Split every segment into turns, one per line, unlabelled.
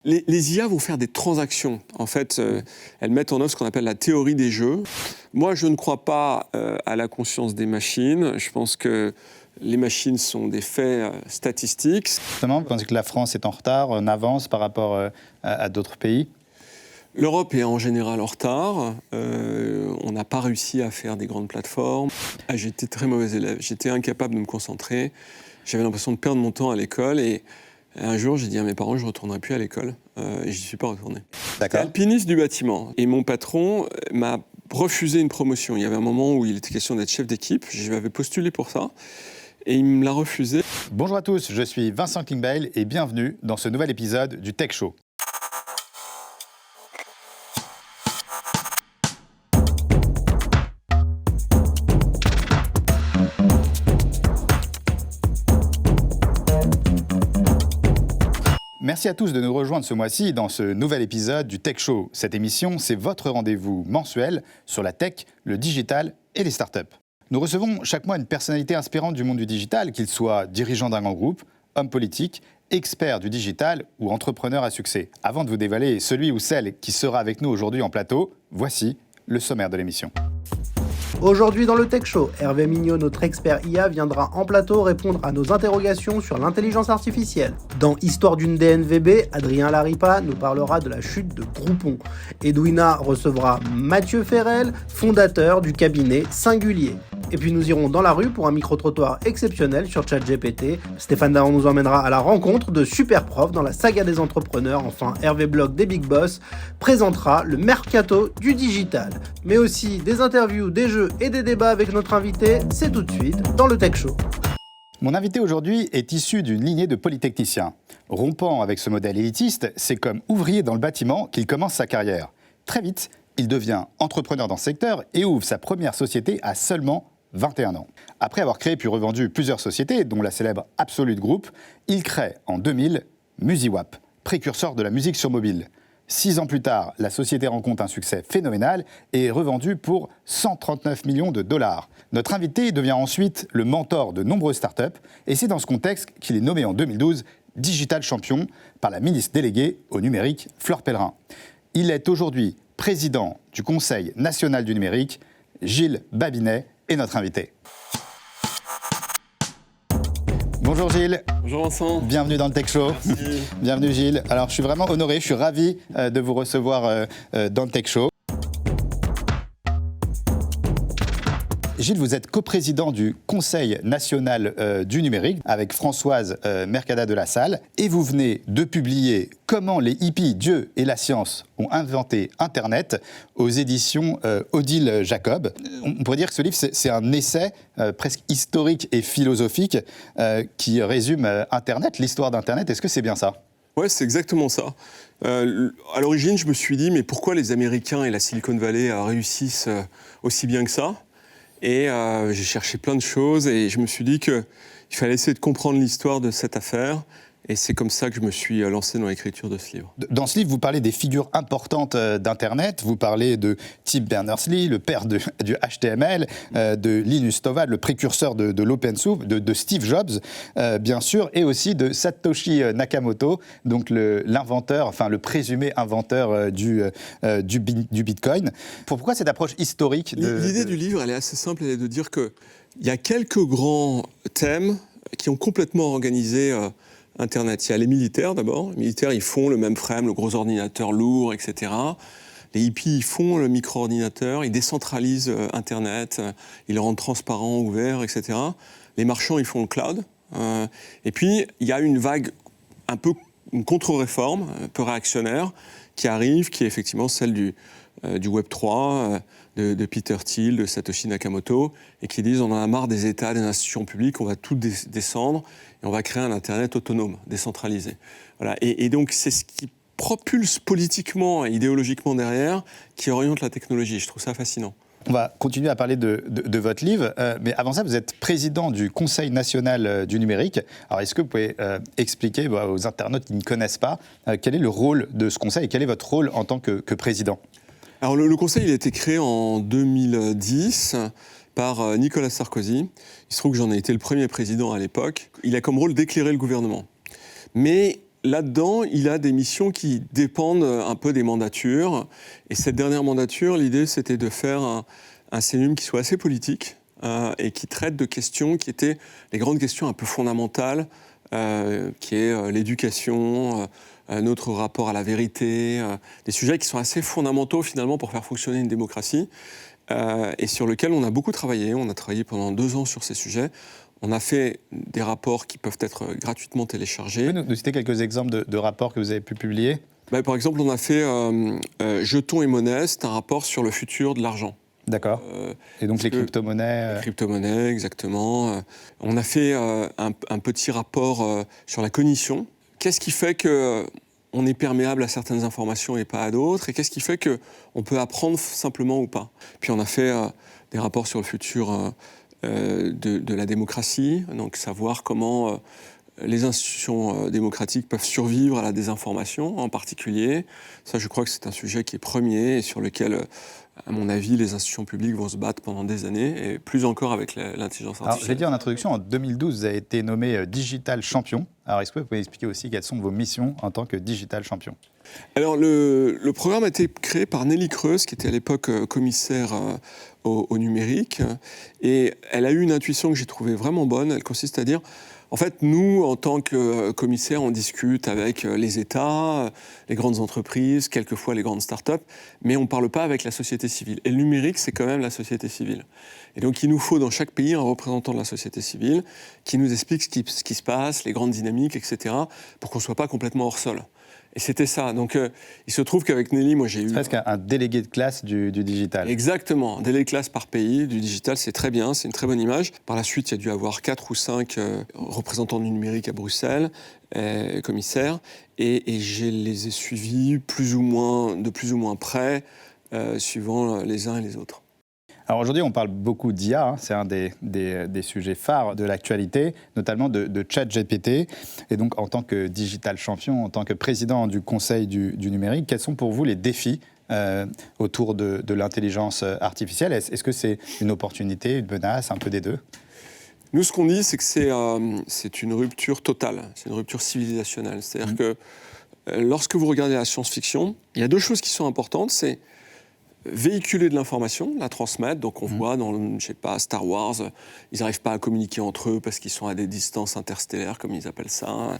Les IA vont faire des transactions. En fait, elles mettent en œuvre ce qu'on appelle la théorie des jeux. Moi, je ne crois pas à la conscience des machines. Je pense que les machines sont des faits statistiques.
Justement, vous pensez que la France est en retard, en avance par rapport à d'autres pays ?
L'Europe est en général en retard. On n'a pas réussi à faire des grandes plateformes. J'étais très mauvais élève. J'étais incapable de me concentrer. J'avais l'impression de perdre mon temps à l'école. Et un jour, j'ai dit à mes parents que je ne retournerai plus à l'école. Et j'y suis pas retourné. J'étais alpiniste du bâtiment. Et mon patron m'a refusé une promotion. Il y avait un moment où il était question d'être chef d'équipe. Je m'avais postulé pour ça. Et il me l'a refusé.
Bonjour à tous, je suis Vincent Klingbeil et bienvenue dans ce nouvel épisode du Tech Show. Merci à tous de nous rejoindre ce mois-ci dans ce nouvel épisode du Tech Show. Cette émission, c'est votre rendez-vous mensuel sur la tech, le digital et les startups. Nous recevons chaque mois une personnalité inspirante du monde du digital, qu'il soit dirigeant d'un grand groupe, homme politique, expert du digital ou entrepreneur à succès. Avant de vous dévoiler celui ou celle qui sera avec nous aujourd'hui en plateau, voici le sommaire de l'émission.
Aujourd'hui dans le Tech Show, Hervé Mignot, notre expert IA, viendra en plateau répondre à nos interrogations sur l'intelligence artificielle. Dans Histoire d'une DNVB, Adrien Laripa nous parlera de la chute de Groupon. Edwina recevra Mathieu Ferrel, fondateur du cabinet Singulier. Et puis nous irons dans la rue pour un micro-trottoir exceptionnel sur ChatGPT. Stéphane Daron nous emmènera à la rencontre de super profs dans la saga des entrepreneurs. Enfin, Hervé Bloch des Big Boss présentera le mercato du digital. Mais aussi des interviews, des jeux et des débats avec notre invité. C'est tout de suite dans le Tech Show.
Mon invité aujourd'hui est issu d'une lignée de polytechniciens. Rompant avec ce modèle élitiste, c'est comme ouvrier dans le bâtiment qu'il commence sa carrière. Très vite, il devient entrepreneur dans ce secteur et ouvre sa première société à seulement 21 ans. Après avoir créé puis revendu plusieurs sociétés, dont la célèbre Absolute Group, il crée en 2000 MusiWap, précurseur de la musique sur mobile. 6 ans plus tard, la société rencontre un succès phénoménal et est revendue pour 139 millions de dollars. Notre invité devient ensuite le mentor de nombreuses startups et c'est dans ce contexte qu'il est nommé en 2012 Digital Champion par la ministre déléguée au numérique Fleur Pellerin. Il est aujourd'hui président du Conseil national du numérique. Gilles Babinet est notre invité. Bonjour Gilles.
Bonjour Vincent.
Bienvenue dans le Tech Show.
Merci.
Bienvenue Gilles. Alors je suis vraiment honoré, je suis ravi de vous recevoir dans le Tech Show. Gilles, vous êtes coprésident du Conseil national du numérique avec Françoise Mercada de la Salle et vous venez de publier Comment les hippies, Dieu et la science ont inventé Internet aux éditions Odile Jacob. On pourrait dire que ce livre, c'est un essai presque historique et philosophique qui résume Internet, l'histoire d'Internet. Est-ce que c'est bien ça ?
Ouais, c'est exactement ça. À l'origine, je me suis dit, mais pourquoi les Américains et la Silicon Valley réussissent aussi bien que ça ? Et j'ai cherché plein de choses et je me suis dit qu'il fallait essayer de comprendre l'histoire de cette affaire. Et c'est comme ça que je me suis lancé dans l'écriture de ce livre.
Dans ce livre, vous parlez des figures importantes d'Internet. Vous parlez de Tim Berners-Lee, le père du HTML, de Linus Torvalds, le précurseur de l'open source, de Steve Jobs, bien sûr, et aussi de Satoshi Nakamoto, donc l'inventeur, enfin le présumé inventeur du Bitcoin. Pourquoi cette approche historique
L'idée du livre, elle est assez simple, elle est de dire qu'il y a quelques grands thèmes qui ont complètement organisé Internet. Il y a les militaires d'abord. Les militaires, ils font le mainframe, le gros ordinateur lourd, etc. Les hippies, ils font le micro-ordinateur, ils décentralisent Internet, ils le rendent transparent, ouvert, etc. Les marchands, ils font le cloud. Et puis, il y a une vague, une contre-réforme, un peu réactionnaire, qui arrive, qui est effectivement celle du Web 3, de Peter Thiel, de Satoshi Nakamoto, et qui disent on en a marre des États, des institutions publiques, on va tout descendre, et on va créer un Internet autonome, décentralisé. Voilà. Et donc, c'est ce qui propulse politiquement et idéologiquement derrière, qui oriente la technologie. Je trouve ça fascinant.
On va continuer à parler de votre livre, mais avant ça, vous êtes président du Conseil national du numérique. Alors, est-ce que vous pouvez expliquer aux internautes qui ne connaissent pas quel est le rôle de ce conseil et quel est votre rôle en tant que président ?
Alors, le conseil, il a été créé en 2010 par Nicolas Sarkozy. Il se trouve que j'en ai été le premier président à l'époque. Il a comme rôle d'éclairer le gouvernement. Mais là-dedans, il a des missions qui dépendent un peu des mandatures. Et cette dernière mandature, l'idée, c'était de faire un CNUM qui soit assez politique et qui traite de questions qui étaient les grandes questions un peu fondamentales, qui est l'éducation, notre rapport à la vérité, des sujets qui sont assez fondamentaux finalement pour faire fonctionner une démocratie et sur lesquels on a beaucoup travaillé. On a travaillé pendant 2 ans sur ces sujets. On a fait des rapports qui peuvent être gratuitement téléchargés.
Vous pouvez nous citer quelques exemples de rapports que vous avez pu publier ?
Par exemple, on a fait Jetons et monnaies, c'est un rapport sur le futur de l'argent.
D'accord. Et donc les crypto-monnaies
Les crypto-monnaies, exactement. On a fait un petit rapport sur la cognition. Qu'est-ce qui fait qu'on est perméable à certaines informations et pas à d'autres ? Et qu'est-ce qui fait qu'on peut apprendre simplement ou pas ? Puis on a fait des rapports sur le futur de la démocratie, donc savoir comment les institutions démocratiques peuvent survivre à la désinformation en particulier. Ça, je crois que c'est un sujet qui est premier et sur lequel, à mon avis, les institutions publiques vont se battre pendant des années, et plus encore avec l'intelligence artificielle.
Alors, je l'ai dit en introduction, en 2012, vous avez été nommé Digital Champion. Alors, est-ce que vous pouvez expliquer aussi quelles sont vos missions en tant que Digital Champion ?
Alors, le programme a été créé par Nelly Creuse, qui était à l'époque commissaire au numérique, et elle a eu une intuition que j'ai trouvée vraiment bonne. Elle consiste à dire... En fait, nous, en tant que commissaires, on discute avec les États, les grandes entreprises, quelquefois les grandes start-up, mais on ne parle pas avec la société civile. Et le numérique, c'est quand même la société civile. Et donc, il nous faut dans chaque pays un représentant de la société civile qui nous explique ce qui se passe, les grandes dynamiques, etc., pour qu'on ne soit pas complètement hors sol. Et c'était ça. Donc, il se trouve qu'avec Nelly, moi, j'ai eu...
C'est presque un délégué de classe du digital.
Exactement. Un délégué de classe par pays du digital, c'est très bien, c'est une très bonne image. Par la suite, il y a dû avoir 4 ou 5 représentants du numérique à Bruxelles, commissaires, et je les ai suivis de plus ou moins près, suivant les uns et les autres.
Alors aujourd'hui, on parle beaucoup d'IA, c'est un des sujets phares de l'actualité, notamment de ChatGPT. Et donc, en tant que digital champion, en tant que président du Conseil du numérique, quels sont pour vous les défis autour de l'intelligence artificielle ? Est-ce que c'est une opportunité, une menace, un peu des deux ?
Nous, ce qu'on dit, c'est que c'est une rupture totale, c'est une rupture civilisationnelle. C'est-à-dire que lorsque vous regardez la science-fiction, il y a 2 choses qui sont importantes, c'est véhiculer de l'information, la transmettre. Donc on voit dans, je sais pas, Star Wars, ils n'arrivent pas à communiquer entre eux parce qu'ils sont à des distances interstellaires, comme ils appellent ça,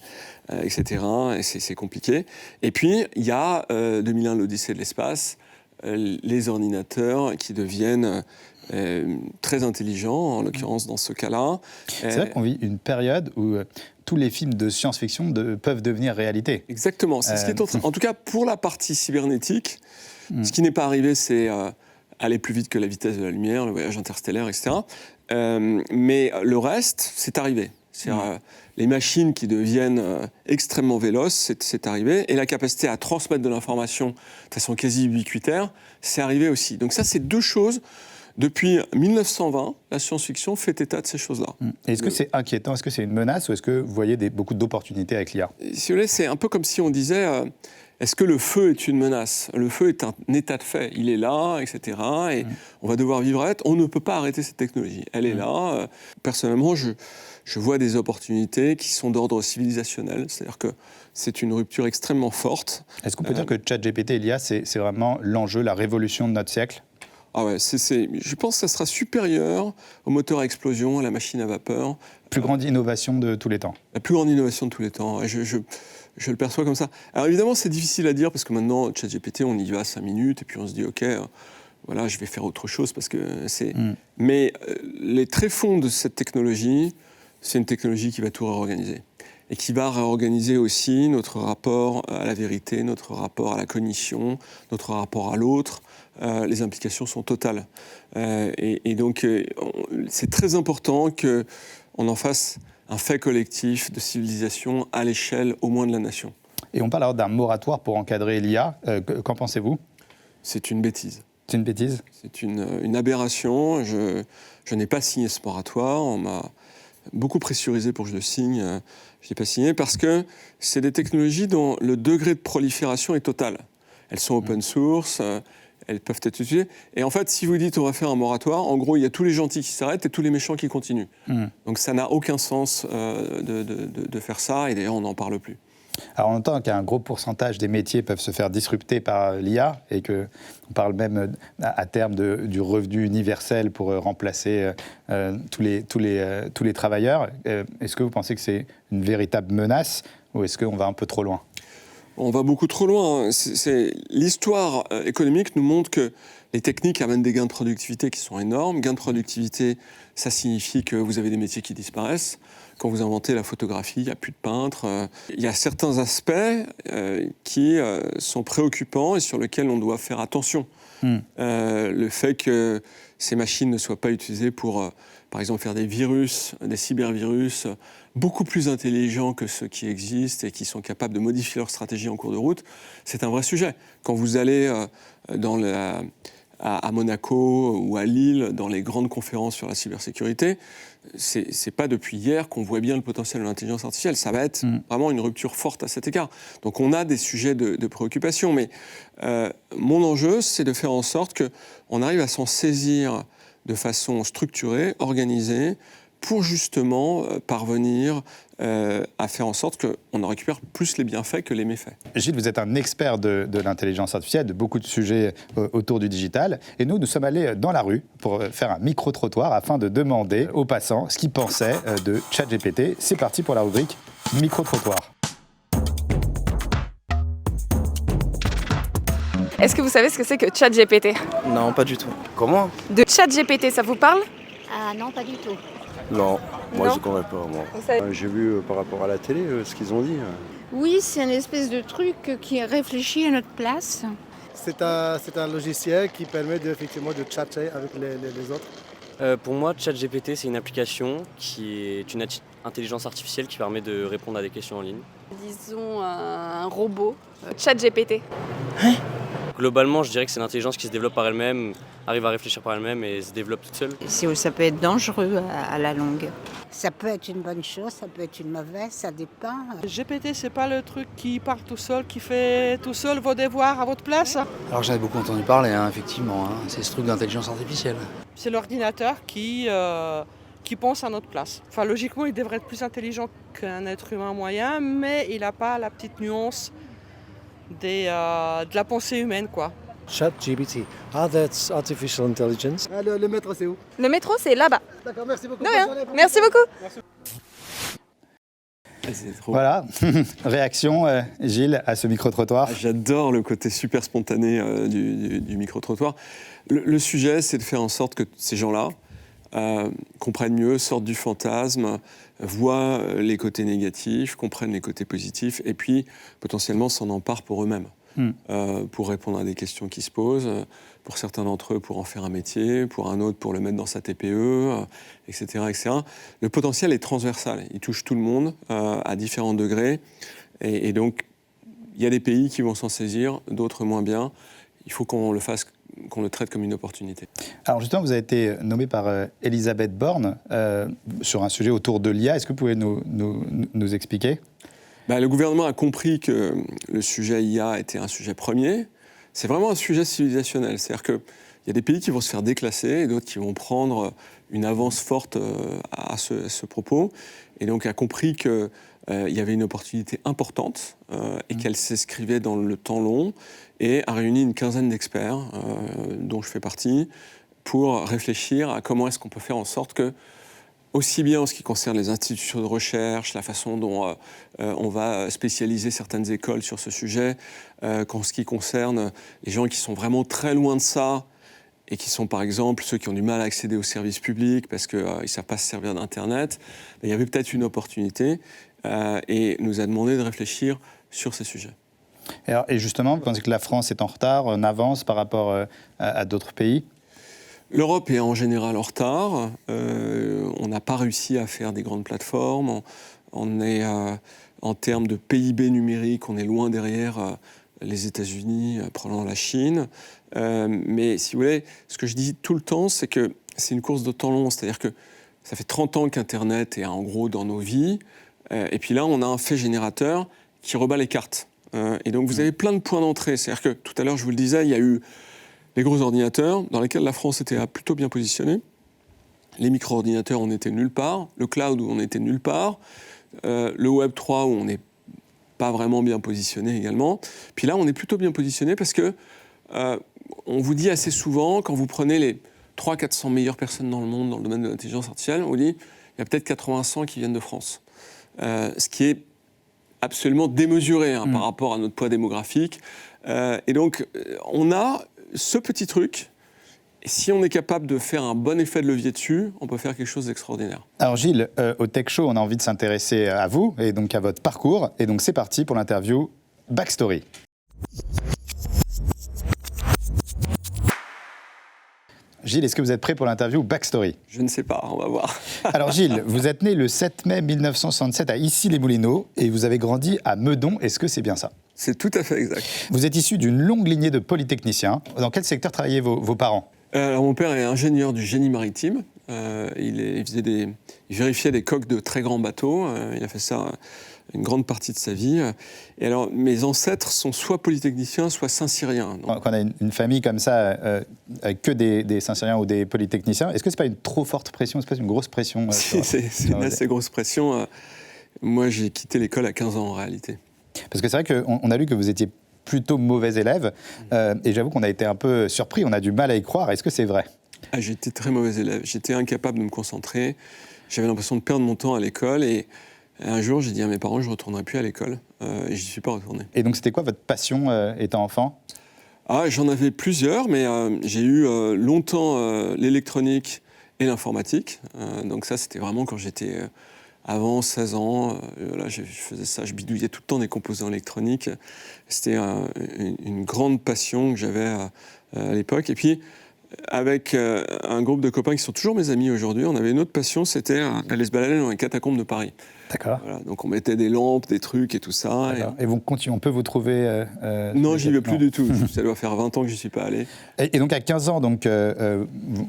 etc. Et c'est compliqué. Et puis, il y a 2001, l'Odyssée de l'espace, les ordinateurs qui deviennent très intelligents, en l'occurrence dans ce cas-là.
C'est vrai qu'on vit une période où tous les films de science-fiction peuvent devenir réalité.
Exactement. C'est ce qui est en tout cas, pour la partie cybernétique, ce qui n'est pas arrivé, c'est aller plus vite que la vitesse de la lumière, le voyage interstellaire, etc. Mais le reste, c'est arrivé. Les machines qui deviennent extrêmement véloces, c'est arrivé. Et la capacité à transmettre de l'information de façon quasi ubiquitaire, c'est arrivé aussi. Donc ça, c'est 2 choses. Depuis 1920, la science-fiction fait état de ces choses-là.
Est-ce que c'est inquiétant ? Est-ce que c'est une menace ? Ou est-ce que vous voyez beaucoup d'opportunités avec l'IA ?
Si vous voulez, c'est un peu comme si on disait... Est-ce que le feu est une menace ? Le feu est un état de fait. Il est là, etc. Et on va devoir vivre avec. On ne peut pas arrêter cette technologie. Elle est là. Personnellement, je vois des opportunités qui sont d'ordre civilisationnel. C'est-à-dire que c'est une rupture extrêmement forte.
Est-ce qu'on peut dire que ChatGPT et l'IA, c'est vraiment l'enjeu, la révolution de notre siècle ?
Ah ouais, je pense que ça sera supérieur au moteur à explosion, à la machine à vapeur.
Plus grande innovation de tous les temps.
La plus grande innovation de tous les temps. Je le perçois comme ça. Alors évidemment, c'est difficile à dire parce que maintenant, ChatGPT, on y va 5 minutes et puis on se dit, OK, voilà, je vais faire autre chose parce que c'est... Mais les tréfonds de cette technologie, c'est une technologie qui va tout réorganiser. Et qui va réorganiser aussi notre rapport à la vérité, notre rapport à la cognition, notre rapport à l'autre. Les implications sont totales. Et donc, c'est très important qu'on en fasse un fait collectif de civilisation à l'échelle au moins de la nation.
Et on parle alors d'un moratoire pour encadrer l'IA. Qu'en pensez-vous ? C'est
une bêtise.
C'est une bêtise ?
C'est une aberration. Je n'ai pas signé ce moratoire. On m'a beaucoup pressurisé pour que je le signe. Je n'ai pas signé parce que c'est des technologies dont le degré de prolifération est total. Elles sont open source, elles peuvent être utilisées. Et en fait, si vous dites on va faire un moratoire, en gros, il y a tous les gentils qui s'arrêtent et tous les méchants qui continuent. Donc ça n'a aucun sens de faire ça, et d'ailleurs, on n'en parle plus.
Alors on entend qu'un gros pourcentage des métiers peuvent se faire disrupter par l'IA et qu'on parle même à terme du revenu universel pour remplacer tous les travailleurs. Est-ce que vous pensez que c'est une véritable menace ou est-ce qu'on va un peu trop loin ?
On va beaucoup trop loin. L'histoire économique nous montre que les techniques amènent des gains de productivité qui sont énormes. Gains de productivité, ça signifie que vous avez des métiers qui disparaissent. Quand vous inventez la photographie, il n'y a plus de peintres. Il y a certains aspects qui sont préoccupants et sur lesquels on doit faire attention. Le fait que ces machines ne soient pas utilisées pour, par exemple, faire des virus, des cybervirus, beaucoup plus intelligents que ceux qui existent et qui sont capables de modifier leur stratégie en cours de route, c'est un vrai sujet. Quand vous allez à Monaco ou à Lille, dans les grandes conférences sur la cybersécurité, c'est pas depuis hier qu'on voit bien le potentiel de l'intelligence artificielle. Ça va être vraiment une rupture forte à cet égard. Donc on a des sujets de préoccupation, mais mon enjeu, c'est de faire en sorte qu'on arrive à s'en saisir de façon structurée, organisée, pour justement parvenir à faire en sorte qu'on en récupère plus les bienfaits que les méfaits.
Gilles, vous êtes un expert de l'intelligence artificielle, de beaucoup de sujets autour du digital. Et nous sommes allés dans la rue pour faire un micro-trottoir afin de demander aux passants ce qu'ils pensaient de ChatGPT. C'est parti pour la rubrique micro-trottoir.
Est-ce que vous savez ce que c'est que ChatGPT ?
Non, pas du tout. Comment ?
De ChatGPT, ça vous parle ?
Ah non, pas du tout.
Non, moi
Non.
je ne connais pas. Moi.
J'ai vu par rapport à la télé ce qu'ils ont dit.
Oui, c'est une espèce de truc qui réfléchit à notre place.
C'est un logiciel qui permet effectivement de chatter avec les autres.
Pour moi, ChatGPT, c'est une application qui est une intelligence artificielle qui permet de répondre à des questions en ligne.
Disons un robot. ChatGPT.
Globalement, je dirais que c'est l'intelligence qui se développe par elle-même, arrive à réfléchir par elle-même et se développe toute seule.
Ça peut être dangereux à la longue.
Ça peut être une bonne chose, ça peut être une mauvaise, ça dépend.
GPT, c'est pas le truc qui parle tout seul, qui fait tout seul vos devoirs à votre place.
Alors j'en ai beaucoup entendu parler, effectivement. C'est ce truc d'intelligence artificielle.
C'est l'ordinateur qui pense à notre place. Enfin, logiquement, il devrait être plus intelligent qu'un être humain moyen, mais il n'a pas la petite nuance de la pensée humaine, quoi.
ChatGPT. Ah, that's artificial intelligence.
Le métro, c'est où ?
Le métro, c'est là-bas.
D'accord, merci beaucoup.
De rien. Merci beaucoup.
Voilà, réaction, Gilles, à ce micro-trottoir.
J'adore le côté super spontané du micro-trottoir. Le sujet, c'est de faire en sorte que ces gens-là comprennent mieux, sortent du fantasme, voient les côtés négatifs, comprennent les côtés positifs, et puis potentiellement s'en emparent pour eux-mêmes, pour répondre à des questions qui se posent, pour certains d'entre eux pour en faire un métier, pour un autre pour le mettre dans sa TPE, etc., etc. Le potentiel est transversal, il touche tout le monde à différents degrés, et donc il y a des pays qui vont s'en saisir, d'autres moins bien. Il faut qu'on le fasse, qu'on le traite comme une opportunité.
Alors justement, vous avez été nommé par Elisabeth Borne sur un sujet autour de l'IA. Est-ce que vous pouvez nous expliquer ?
Le gouvernement a compris que le sujet IA était un sujet premier. C'est vraiment un sujet civilisationnel. C'est-à-dire qu'il y a des pays qui vont se faire déclasser et d'autres qui vont prendre une avance forte à ce propos. Et donc a compris qu'il y avait une opportunité importante et qu'elle s'inscrivait dans le temps long, et a réuni une quinzaine d'experts, dont je fais partie, pour réfléchir à comment est-ce qu'on peut faire en sorte que, aussi bien en ce qui concerne les institutions de recherche, la façon dont on va spécialiser certaines écoles sur ce sujet, qu'en ce qui concerne les gens qui sont vraiment très loin de ça, et qui sont par exemple ceux qui ont du mal à accéder aux services publics parce qu'ils ne savent pas se servir d'Internet, il y avait peut-être une opportunité et nous a demandé de réfléchir sur ces sujets.
Et justement, vous pensez que la France est en retard, en avance par rapport à d'autres pays ?
L'Europe est en général en retard. On n'a pas réussi à faire des grandes plateformes. On est, en termes de PIB numérique, on est loin derrière les États-Unis, probablement la Chine. Mais si vous voulez, ce que je dis tout le temps, c'est que c'est une course de temps long. C'est-à-dire que ça fait 30 ans qu'Internet est en gros dans nos vies. Et puis là, on a un fait générateur qui rebat les cartes. Et donc, vous avez plein de points d'entrée. C'est-à-dire que, tout à l'heure, je vous le disais, il y a eu les gros ordinateurs, dans lesquels la France était plutôt bien positionnée. Les micro-ordinateurs, on était nulle part. Le cloud, où on était nulle part. Le Web 3, où on est pas vraiment bien positionné également. Puis là, on est plutôt bien positionné parce que on vous dit assez souvent, quand vous prenez les 300-400 meilleures personnes dans le monde dans le domaine de l'intelligence artificielle, on vous dit il y a peut-être 80-100 qui viennent de France. Ce qui est absolument démesuré par rapport à notre poids démographique. Et donc, on a ce petit truc. Et si on est capable de faire un bon effet de levier dessus, on peut faire quelque chose d'extraordinaire.
Alors Gilles, au Tech Show, on a envie de s'intéresser à vous et donc à votre parcours. Et donc c'est parti pour l'interview Backstory. Gilles, est-ce que vous êtes prêt pour l'interview Backstory ?
Je ne sais pas, on va voir.
Alors Gilles, vous êtes né le 7 mai 1967 à Issy-les-Moulineaux et vous avez grandi à Meudon. Est-ce que c'est bien ça ?
C'est tout à fait exact.
Vous êtes issu d'une longue lignée de polytechniciens. Dans quel secteur travaillaient vos parents ?
Alors, mon père est ingénieur du génie maritime. Il vérifiait des coques de très grands bateaux. Il a fait ça une grande partie de sa vie. Et alors, mes ancêtres sont soit polytechniciens, soit Saint-Cyriens.
Quand on a une famille comme ça, avec que des Saint-Cyriens ou des polytechniciens, est-ce que ce n'est pas une trop forte pression, est-ce que c'est une grosse pression
C'est une assez grosse pression. Moi, j'ai quitté l'école à 15 ans, en réalité.
Parce que c'est vrai qu'on a lu que vous étiez plutôt mauvais élève, et j'avoue qu'on a été un peu surpris, on a du mal à y croire. Est-ce que c'est vrai ?
J'étais très mauvais élève. J'étais incapable de me concentrer. J'avais l'impression de perdre mon temps à l'école. Et un jour, j'ai dit à mes parents que je ne retournerai plus à l'école. Et je n'y suis pas retourné.
Et donc, c'était quoi votre passion étant enfant ?
J'en avais plusieurs, mais j'ai eu longtemps l'électronique et l'informatique. Donc ça, c'était vraiment quand j'étais avant 16 ans. Là, je faisais ça, je bidouillais tout le temps des composants électroniques. C'était une grande passion que j'avais à l'époque. Et puis, avec un groupe de copains qui sont toujours mes amis aujourd'hui, on avait une autre passion, c'était d'aller se balader dans les catacombes de Paris.
D'accord.
Voilà, donc on mettait des lampes, des trucs et tout ça.
Et on peut vous trouver
non, j'y vais plus du tout. Ça doit faire 20 ans que je n'y suis pas allé.
Et donc à 15 ans, donc,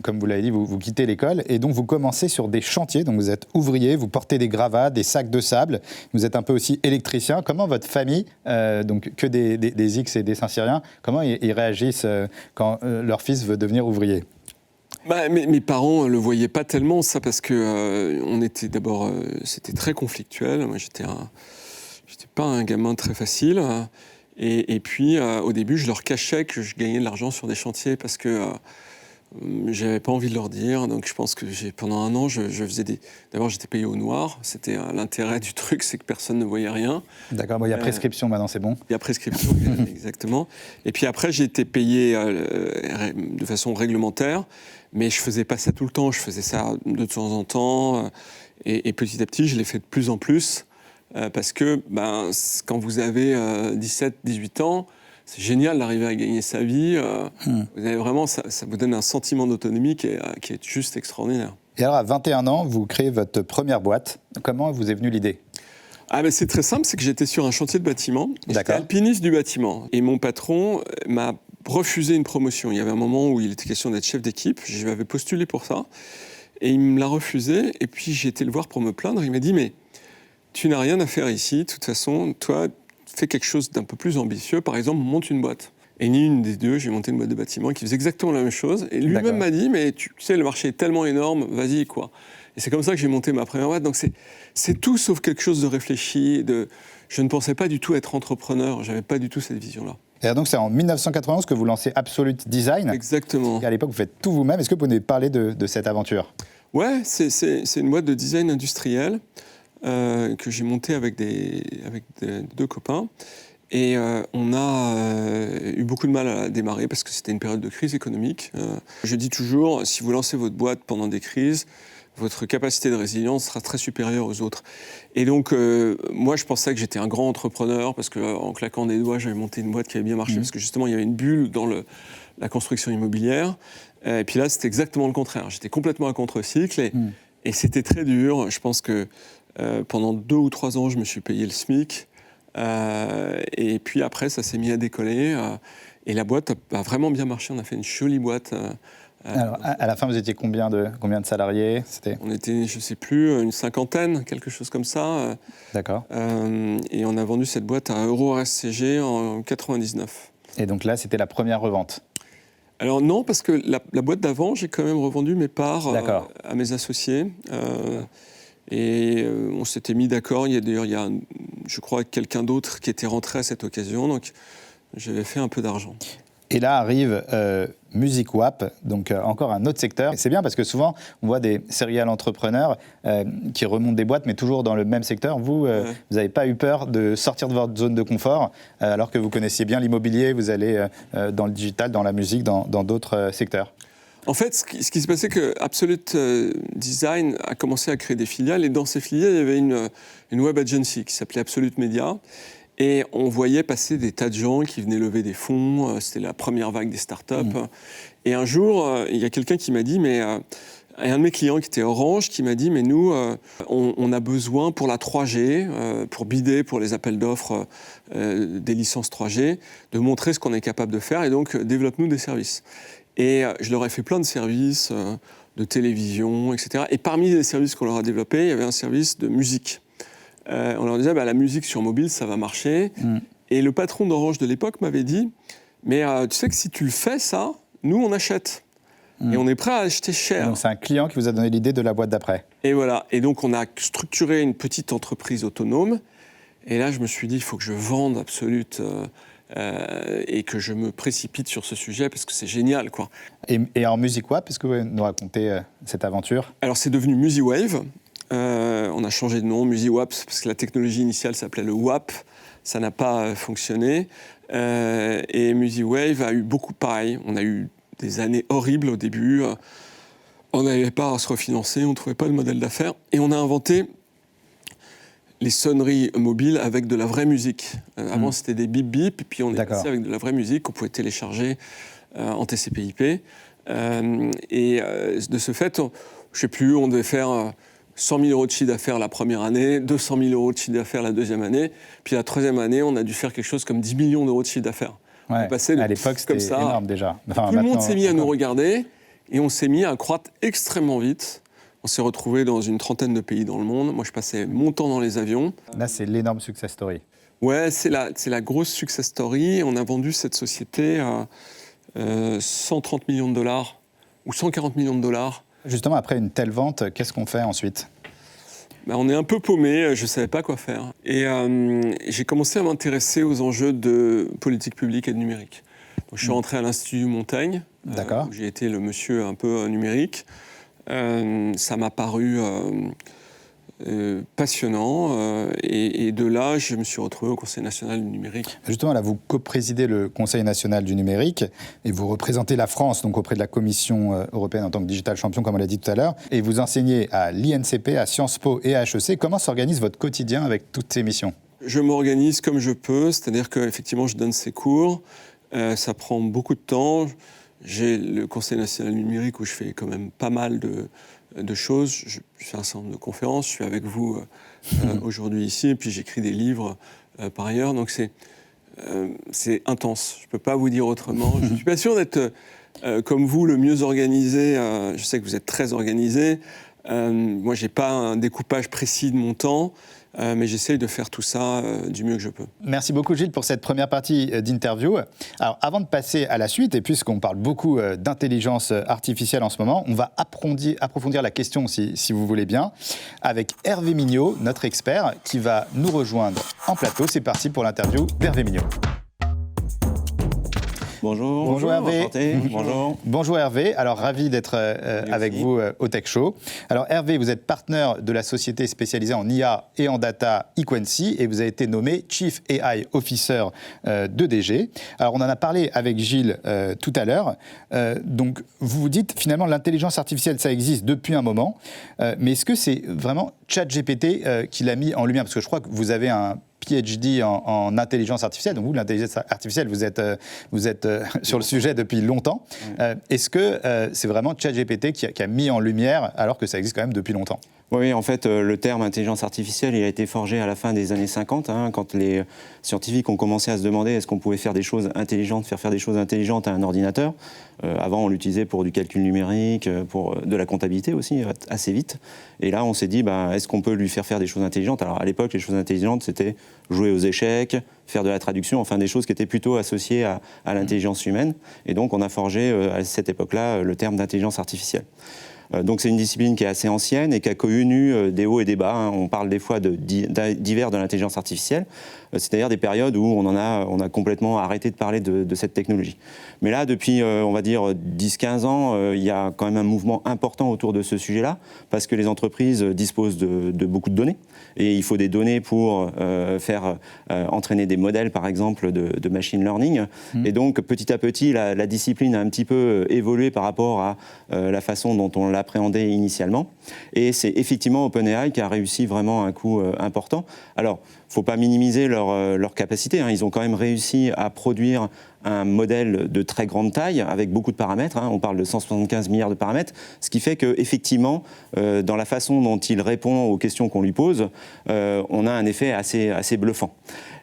comme vous l'avez dit, vous quittez l'école et donc vous commencez sur des chantiers. Donc vous êtes ouvrier, vous portez des gravats, des sacs de sable. Vous êtes un peu aussi électricien. Comment votre famille, donc que des X et des Saint-Cyriens, comment ils réagissent quand leur fils veut devenir ouvrier ?
Mes parents ne le voyaient pas tellement, ça, parce que on était d'abord, c'était très conflictuel. Moi, j'étais pas un gamin très facile. Et puis, au début, je leur cachais que je gagnais de l'argent sur des chantiers parce que j'avais pas envie de leur dire. Donc, je pense que pendant un an, je faisais D'abord, j'étais payé au noir. C'était l'intérêt du truc, c'est que personne ne voyait rien.
D'accord, il y a prescription maintenant, c'est bon.
Il y a prescription, exactement. Et puis après, j'ai été payé de façon réglementaire. Mais je ne faisais pas ça tout le temps, je faisais ça de temps en temps. Et petit à petit, je l'ai fait de plus en plus. Parce que quand vous avez 17-18 ans, c'est génial d'arriver à gagner sa vie. Vous avez vraiment, ça vous donne un sentiment d'autonomie qui est juste extraordinaire.
Et alors, à 21 ans, vous créez votre première boîte. Comment vous est venue l'idée ?
C'est très simple, c'est que j'étais sur un chantier de bâtiment. J'étais alpiniste du bâtiment. Et mon patron m'a refusé une promotion. Il y avait un moment où il était question d'être chef d'équipe. Je lui avais postulé pour ça. Et il me l'a refusé. Et puis j'ai été le voir pour me plaindre. Il m'a dit, mais tu n'as rien à faire ici. De toute façon, toi, fais quelque chose d'un peu plus ambitieux. Par exemple, monte une boîte. Et ni une des deux, j'ai monté une boîte de bâtiment qui faisait exactement la même chose. Et lui-même m'a dit, mais tu sais, le marché est tellement énorme, vas-y, quoi. Et c'est comme ça que j'ai monté ma première boîte. Donc c'est tout sauf quelque chose de réfléchi. Je ne pensais pas du tout être entrepreneur. J'avais pas du tout cette vision-là.
Et donc c'est en 1991 que vous lancez Absolute Design.
Exactement.
Et à l'époque, vous faites tout vous-même. Est-ce que vous pouvez nous parler de cette aventure ?
Ouais, c'est une boîte de design industriel que j'ai montée avec deux copains. Et on a eu beaucoup de mal à démarrer parce que c'était une période de crise économique. Je dis toujours, si vous lancez votre boîte pendant des crises, votre capacité de résilience sera très supérieure aux autres. Et donc, moi, je pensais que j'étais un grand entrepreneur parce qu'en claquant des doigts, j'avais monté une boîte qui avait bien marché parce que justement, il y avait une bulle dans la construction immobilière. Et puis là, c'était exactement le contraire. J'étais complètement à contre-cycle et c'était très dur. Je pense que pendant 2 ou 3 ans, je me suis payé le SMIC. Et puis après, ça s'est mis à décoller. Et la boîte a vraiment bien marché. On a fait une jolie boîte.
Alors, à la fin, vous étiez combien de salariés ?
On était, je ne sais plus, une 50aine, quelque chose comme ça.
D'accord.
Et on a vendu cette boîte à EuroRSCG en 99.
Et donc là, c'était la première revente ?
Alors non, parce que la boîte d'avant, j'ai quand même revendu mes parts à mes associés. Et on s'était mis d'accord. D'ailleurs, il y a une je crois, quelqu'un d'autre qui était rentré à cette occasion. Donc, j'avais fait un peu d'argent.
Et là arrive Music WAP, donc encore un autre secteur. C'est bien parce que souvent, on voit des serial entrepreneurs qui remontent des boîtes, mais toujours dans le même secteur. Vous, vous n'avez pas eu peur de sortir de votre zone de confort, alors que vous connaissiez bien l'immobilier, vous allez dans le digital, dans la musique, dans d'autres secteurs.
En fait, ce qui s'est passé, c'est que Absolute Design a commencé à créer des filiales, et dans ces filiales, il y avait une web agency qui s'appelait Absolute Media. Et on voyait passer des tas de gens qui venaient lever des fonds. C'était la première vague des startups. Et un jour, il y a quelqu'un qui m'a dit, un de mes clients qui était Orange, qui m'a dit, mais nous, on a besoin pour la 3G, pour bider pour les appels d'offres des licences 3G, de montrer ce qu'on est capable de faire, et donc développe-nous des services. Et je leur ai fait plein de services, de télévision, etc. Et parmi les services qu'on leur a développés, il y avait un service de musique. On leur disait, la musique sur mobile, ça va marcher. Et le patron d'Orange de l'époque m'avait dit, mais tu sais que si tu le fais, ça, nous, on achète. Et on est prêt à acheter cher.
Donc c'est un client qui vous a donné l'idée de la boîte d'après.
Et voilà. Et donc, on a structuré une petite entreprise autonome. Et là, je me suis dit, il faut que je vende Absolute et que je me précipite sur ce sujet parce que c'est génial, quoi.
Et en Music WAP, est-ce que vous pouvez nous raconter cette aventure ?
Alors, c'est devenu MusiWave. On a changé de nom, MusiWap, parce que la technologie initiale s'appelait le WAP. Ça n'a pas fonctionné. Et MusiWave a eu beaucoup pareil. On a eu des années horribles au début. On n'avait pas à se refinancer, on ne trouvait pas le modèle d'affaires. Et on a inventé les sonneries mobiles avec de la vraie musique. Avant, c'était des bip-bip, et puis on est passé avec de la vraie musique qu'on pouvait télécharger en TCP/IP. Et de ce fait, je ne sais plus, on devait faire 100 000 euros de chiffre d'affaires la première année, 200 000 euros de chiffre d'affaires la deuxième année, puis la troisième année, on a dû faire quelque chose comme 10 millions d'euros de chiffre d'affaires.
Ouais. À l'époque, c'était énorme déjà.
Enfin, tout le monde s'est mis à nous regarder, et on s'est mis à croître extrêmement vite. On s'est retrouvés dans une trentaine de pays dans le monde. Moi, je passais mon temps dans les avions.
Là, c'est l'énorme success story.
Ouais, c'est la grosse success story. On a vendu cette société à 130 millions de dollars ou 140 millions de dollars.
Justement, après une telle vente, qu'est-ce qu'on fait ensuite ?
On est un peu paumé, je ne savais pas quoi faire. Et j'ai commencé à m'intéresser aux enjeux de politique publique et de numérique. Donc, je suis rentré à l'Institut Montaigne, où j'ai été le monsieur un peu numérique. Ça m'a paru passionnant. Et de là, je me suis retrouvé au Conseil national du numérique.
Justement, là, vous co-présidez le Conseil national du numérique et vous représentez la France donc auprès de la Commission européenne en tant que digital champion, comme on l'a dit tout à l'heure. Et vous enseignez à l'INCP, à Sciences Po et à HEC. Comment s'organise votre quotidien avec toutes ces missions ?
Je m'organise comme je peux, c'est-à-dire qu'effectivement, je donne ces cours. Ça prend beaucoup de temps. J'ai le Conseil national du numérique où je fais quand même pas mal de choses. Je fais un certain nombre de conférences. Je suis avec vous aujourd'hui ici. Et puis j'écris des livres par ailleurs. Donc c'est intense. Je ne peux pas vous dire autrement. Je ne suis pas sûr d'être, comme vous, le mieux organisé. Je sais que vous êtes très organisé. Moi, je n'ai pas un découpage précis de mon temps. Mais j'essaye de faire tout ça du mieux que je peux. Merci
beaucoup Gilles pour cette première partie d'interview. Alors avant de passer à la suite, et puisqu'on parle beaucoup d'intelligence artificielle en ce moment, on va approfondir la question si vous voulez bien, avec Hervé Mignot, notre expert, qui va nous rejoindre en plateau. C'est parti pour l'interview d'Hervé Mignot.
Bonjour.
Bonjour Hervé.
Bonjour.
Bonjour Hervé. Alors ravi d'être avec vous au Tech Show. Alors Hervé, vous êtes partenaire de la société spécialisée en IA et en data Equency et vous avez été nommé Chief AI Officer d'EDG. Alors on en a parlé avec Gilles tout à l'heure. Donc vous vous dites finalement l'intelligence artificielle ça existe depuis un moment, mais est-ce que c'est vraiment ChatGPT qui l'a mis en lumière ? Parce que je crois que vous avez un PhD en intelligence artificielle. Donc vous, l'intelligence artificielle, vous êtes sur le sujet depuis longtemps. Est-ce que c'est vraiment ChatGPT qui a mis en lumière, alors que ça existe quand même depuis longtemps ?
Oui, en fait, le terme intelligence artificielle, il a été forgé à la fin des années 50, quand les scientifiques ont commencé à se demander est-ce qu'on pouvait faire des choses intelligentes, faire des choses intelligentes à un ordinateur. Avant, on l'utilisait pour du calcul numérique, pour de la comptabilité aussi, assez vite. Et là, on s'est dit, est-ce qu'on peut lui faire des choses intelligentes ? Alors, à l'époque, les choses intelligentes, c'était jouer aux échecs, faire de la traduction, enfin des choses qui étaient plutôt associées à l'intelligence humaine. Et donc, on a forgé, à cette époque-là, le terme d'intelligence artificielle. Donc c'est une discipline qui est assez ancienne et qui a connu des hauts et des bas. Hein. On parle des fois d'hiver de l'intelligence artificielle, c'est-à-dire des périodes où on a complètement arrêté de parler de cette technologie. Mais là, depuis, on va dire, 10-15 ans, il y a quand même un mouvement important autour de ce sujet-là, parce que les entreprises disposent de beaucoup de données, et il faut des données pour faire entraîner des modèles, par exemple, de machine learning. Et donc, petit à petit, la discipline a un petit peu évolué par rapport à la façon dont on l'appréhendait initialement. Et c'est effectivement OpenAI qui a réussi vraiment un coup important. Alors, il ne faut pas minimiser leur capacité. Hein. Ils ont quand même réussi à produire un modèle de très grande taille avec beaucoup de paramètres. Hein. On parle de 175 milliards de paramètres, ce qui fait qu'effectivement, dans la façon dont il répond aux questions qu'on lui pose, on a un effet assez bluffant.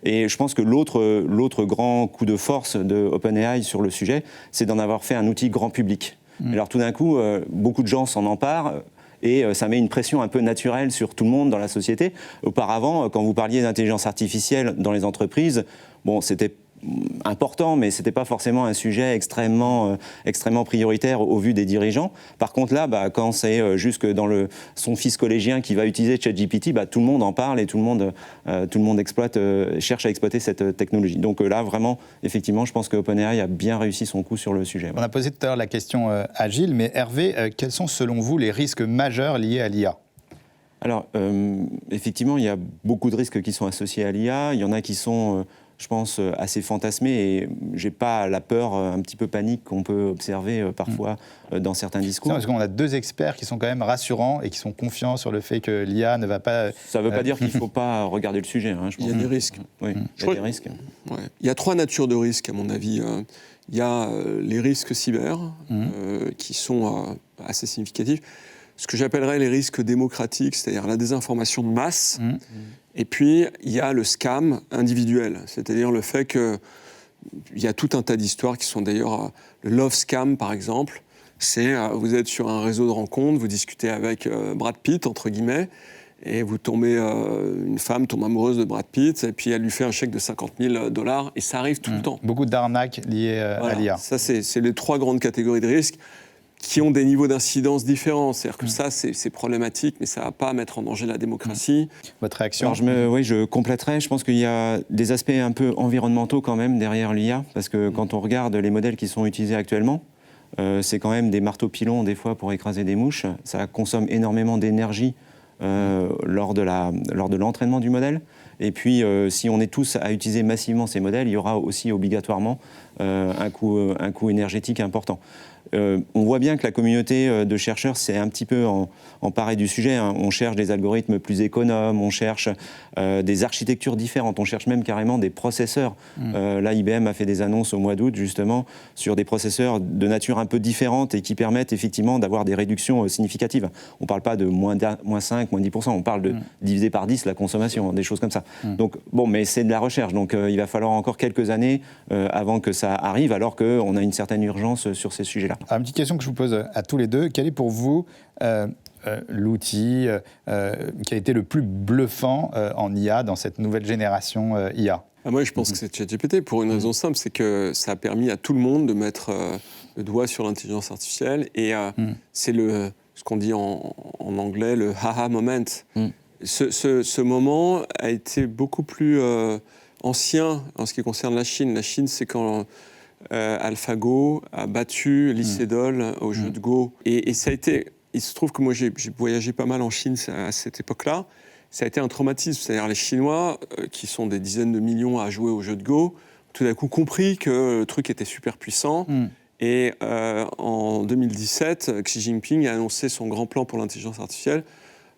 Et je pense que l'autre grand coup de force de OpenAI sur le sujet, c'est d'en avoir fait un outil grand public. Alors tout d'un coup, beaucoup de gens s'en emparent. Et ça met une pression un peu naturelle sur tout le monde dans la société. Auparavant, quand vous parliez d'intelligence artificielle dans les entreprises, bon, c'était important, mais ce n'était pas forcément un sujet extrêmement prioritaire au vu des dirigeants. Par contre, là, quand c'est jusque dans son fils collégien qui va utiliser ChatGPT, tout le monde en parle et tout le monde cherche à exploiter cette technologie. Donc là, vraiment, effectivement, je pense que OpenAI a bien réussi son coup sur le sujet.
On a posé tout à l'heure la question à Gilles, mais Hervé, quels sont selon vous les risques majeurs liés à l'IA ?
Alors, effectivement, il y a beaucoup de risques qui sont associés à l'IA. Il y en a qui sont... je pense, assez fantasmé, et j'ai pas la peur un petit peu panique qu'on peut observer parfois dans certains discours.
Parce qu'on a deux experts qui sont quand même rassurants et qui sont confiants sur le fait que l'IA ne va pas...
Ça ne veut pas dire qu'il ne faut pas regarder le sujet. Hein, je pense.
Il y a des risques.
Oui, il y a des risques.
Ouais. Il y a 3 natures de risques, à mon avis. Il y a les risques cyber, qui sont assez significatifs. Ce que j'appellerais les risques démocratiques, c'est-à-dire la désinformation de masse. Et puis, il y a le scam individuel, c'est-à-dire le fait qu'il y a tout un tas d'histoires qui sont d'ailleurs... le love scam, par exemple, c'est vous êtes sur un réseau de rencontres, vous discutez avec Brad Pitt, entre guillemets, et vous tombez... une femme tombe amoureuse de Brad Pitt, et puis elle lui fait un chèque de $50 000, et ça arrive tout le temps.
Beaucoup d'arnaques liées à l'IA.
Ça, c'est les 3 grandes catégories de risques qui ont des niveaux d'incidence différents. C'est-à-dire que ça, c'est problématique, mais ça ne va pas mettre en danger la démocratie.
Votre réaction ?
Alors, je compléterai. Je pense qu'il y a des aspects un peu environnementaux quand même derrière l'IA, parce que quand on regarde les modèles qui sont utilisés actuellement, c'est quand même des marteaux-pilons, des fois, pour écraser des mouches. Ça consomme énormément d'énergie lors de l'entraînement du modèle. Et puis, si on est tous à utiliser massivement ces modèles, il y aura aussi obligatoirement un coût énergétique important. On voit bien que la communauté de chercheurs s'est un petit peu emparée du sujet. Hein. On cherche des algorithmes plus économes, on cherche des architectures différentes, on cherche même carrément des processeurs. Là, IBM a fait des annonces au mois d'août, justement, sur des processeurs de nature un peu différente et qui permettent effectivement d'avoir des réductions significatives. On ne parle pas de moins 5, moins 10%, on parle de diviser par 10 la consommation, des choses comme ça. Donc, bon, mais c'est de la recherche, donc il va falloir encore quelques années avant que ça arrive, alors qu'on a une certaine urgence sur ces sujets-là.
Alors, une petite question que je vous pose à tous les deux. Quel est pour vous l'outil qui a été le plus bluffant en IA dans cette nouvelle génération IA ?
Moi, je pense que c'est ChatGPT, pour une raison simple, c'est que ça a permis à tout le monde de mettre le doigt sur l'intelligence artificielle. Et c'est ce qu'on dit en anglais, le haha moment. Ce moment a été beaucoup plus ancien en ce qui concerne la Chine. La Chine, c'est quand... AlphaGo a battu Lee Sedol au jeu de Go. Et ça a été... Il se trouve que moi, j'ai voyagé pas mal en Chine à cette époque-là. Ça a été un traumatisme. C'est-à-dire les Chinois, qui sont des dizaines de millions à jouer au jeu de Go, ont tout d'un coup compris que le truc était super puissant. Et en 2017, Xi Jinping a annoncé son grand plan pour l'intelligence artificielle,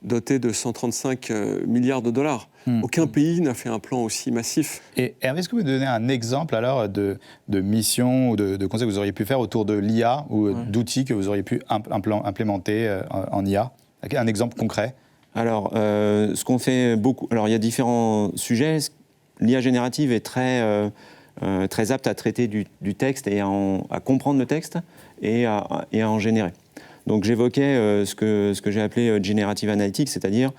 doté de 135 milliards de dollars. Aucun pays n'a fait un plan aussi massif.
Et Hervé, est-ce que vous pouvez donner un exemple alors de mission ou de conseils que vous auriez pu faire autour de l'IA ou d'outils que vous auriez pu implémenter en IA ? Un exemple concret ?
Alors, ce qu'on fait beaucoup... Alors, il y a différents sujets. L'IA générative est très apte à traiter du texte et à comprendre le texte et à en générer. Donc j'évoquais ce que j'ai appelé Generative Analytics, c'est-à-dire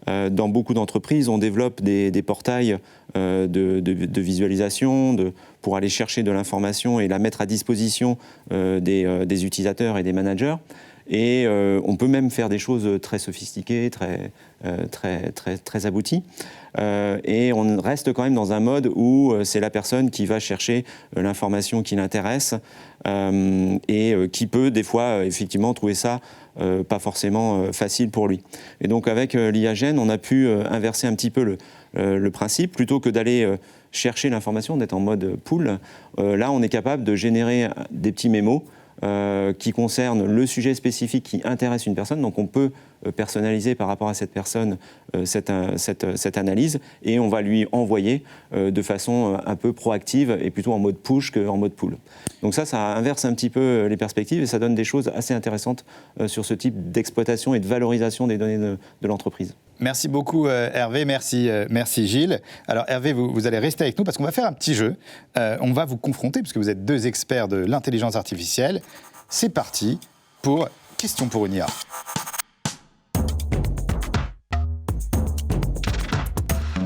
dans beaucoup d'entreprises, on développe des portails de visualisation pour aller chercher de l'information et la mettre à disposition des utilisateurs et des managers. Et on peut même faire des choses très sophistiquées, très abouties. Et on reste quand même dans un mode où c'est la personne qui va chercher l'information qui l'intéresse et qui peut des fois effectivement trouver ça pas forcément facile pour lui. Et donc avec l'IA-Gen, on a pu inverser un petit peu le principe. Plutôt que d'aller chercher l'information, d'être en mode pool, là on est capable de générer des petits mémos qui concernent le sujet spécifique qui intéresse une personne. Donc on peut personnaliser par rapport à cette personne cette analyse et on va lui envoyer de façon un peu proactive et plutôt en mode push qu'en mode pull. Donc ça inverse un petit peu les perspectives et ça donne des choses assez intéressantes sur ce type d'exploitation et de valorisation des données de l'entreprise.
Merci beaucoup Hervé, merci Gilles. Alors Hervé, vous allez rester avec nous parce qu'on va faire un petit jeu. On va vous confronter puisque vous êtes deux experts de l'intelligence artificielle. C'est parti pour Question pour une IA.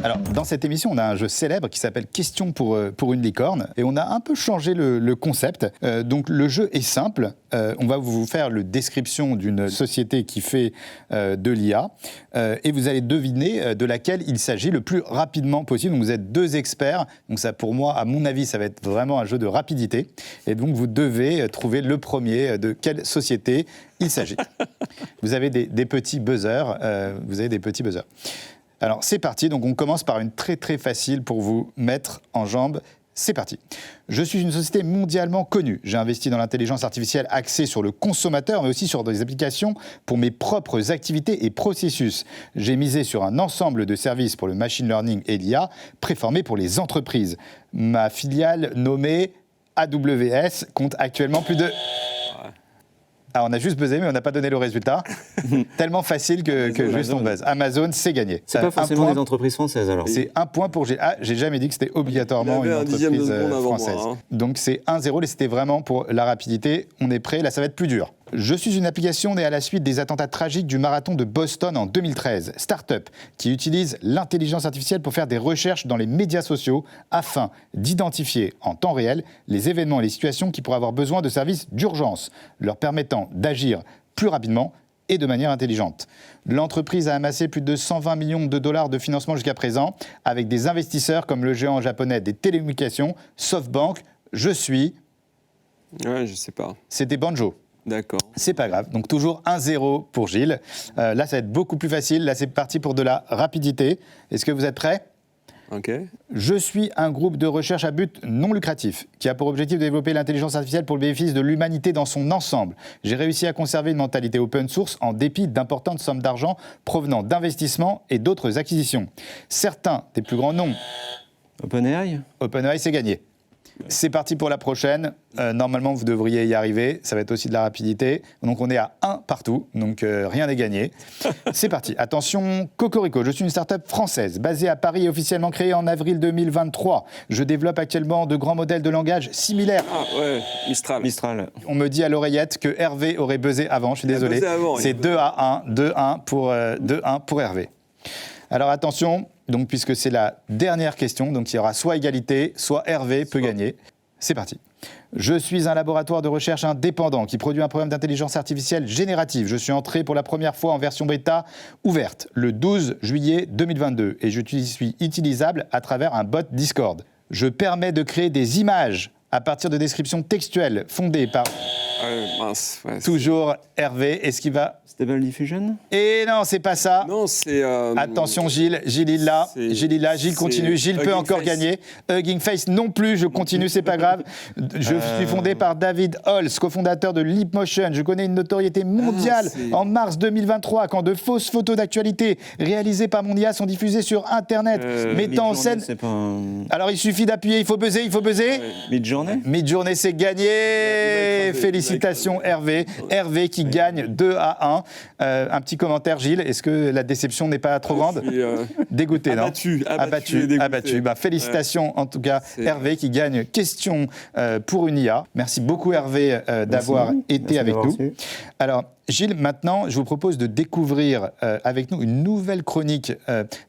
Alors, dans cette émission, on a un jeu célèbre qui s'appelle Question pour une licorne. Et on a un peu changé le concept. Donc, le jeu est simple. On va vous faire la description d'une société qui fait de l'IA. Et vous allez deviner de laquelle il s'agit le plus rapidement possible. Donc, vous êtes deux experts. Donc, ça, pour moi, à mon avis, ça va être vraiment un jeu de rapidité. Et donc, vous devez trouver le premier de quelle société il s'agit. Vous avez des petits buzzers. Alors, c'est parti. Donc, on commence par une très, très facile pour vous mettre en jambe. C'est parti. Je suis une société mondialement connue. J'ai investi dans l'intelligence artificielle axée sur le consommateur, mais aussi sur des applications pour mes propres activités et processus. J'ai misé sur un ensemble de services pour le machine learning et l'IA, préformés pour les entreprises. Ma filiale nommée AWS compte actuellement plus de... Ah, on a juste buzzé, mais on n'a pas donné le résultat. Tellement facile que juste on buzz. Amazon, c'est gagné.
C'est pas forcément des entreprises françaises, alors.
C'est un point pour Gilles. Ah, j'ai jamais dit que c'était obligatoirement une entreprise française. Moi, hein. Donc c'est 1-0, et c'était vraiment pour la rapidité. On est prêt, là ça va être plus dur. Je suis une application née à la suite des attentats tragiques du marathon de Boston en 2013. Start-up qui utilise l'intelligence artificielle pour faire des recherches dans les médias sociaux afin d'identifier en temps réel les événements et les situations qui pourraient avoir besoin de services d'urgence, leur permettant d'agir plus rapidement et de manière intelligente. L'entreprise a amassé plus de 120 millions de dollars de financement jusqu'à présent, avec des investisseurs comme le géant japonais des télécommunications, SoftBank. Je sais pas. C'était Banjo.
D'accord.
C'est pas grave. Donc toujours 1-0 pour Gilles. Là, ça va être beaucoup plus facile. Là, c'est parti pour de la rapidité. Est-ce que vous êtes prêts ?
Ok.
Je suis un groupe de recherche à but non lucratif qui a pour objectif de développer l'intelligence artificielle pour le bénéfice de l'humanité dans son ensemble. J'ai réussi à conserver une mentalité open source en dépit d'importantes sommes d'argent provenant d'investissements et d'autres acquisitions. Certains des plus grands noms...
OpenAI ?
OpenAI, c'est gagné. C'est parti pour la prochaine. Normalement, vous devriez y arriver. Ça va être aussi de la rapidité. Donc, on est à 1 partout. Donc, rien n'est gagné. C'est parti. Attention, Cocorico. Je suis une start-up française basée à Paris et officiellement créée en avril 2023. Je développe actuellement de grands modèles de langage similaires.
Ah ouais, Mistral.
On me dit à l'oreillette que Hervé aurait buzzé avant. Je suis désolé. C'est 2-1. 2-1 pour Hervé. Alors, attention. Donc, puisque c'est la dernière question, donc il y aura soit égalité, soit Hervé peut gagner. C'est parti. Je suis un laboratoire de recherche indépendant qui produit un programme d'intelligence artificielle générative. Je suis entré pour la première fois en version bêta ouverte le 12 juillet 2022 et je suis utilisable à travers un bot Discord. Je permets de créer des images à partir de descriptions textuelles fondées par... Toujours Hervé. Est-ce qu'il va...
Stable Diffusion ?
Et non, c'est pas ça.
Non, c'est...
Attention Gilles, Gilles il l'a. Gilles continue, Gilles peut encore gagner. Hugging Face non plus, je continue, c'est pas grave. Je suis fondé par David Holz, cofondateur de Leapmotion. Je connais une notoriété mondiale en mars 2023 quand de fausses photos d'actualité réalisées par mon IA sont diffusées sur Internet, mettant en scène... Alors il suffit d'appuyer, il faut buzzer. Midjourney, c'est gagné. Félicitations Hervé. Hervé qui gagne 2-1. Un petit commentaire Gilles, est-ce que la déception n'est pas trop grande ? Dégoûté, non ? Abattu. Félicitations en tout cas Hervé qui gagne question pour une IA. Merci beaucoup Hervé d'avoir été avec nous. Alors Gilles, maintenant je vous propose de découvrir avec nous une nouvelle chronique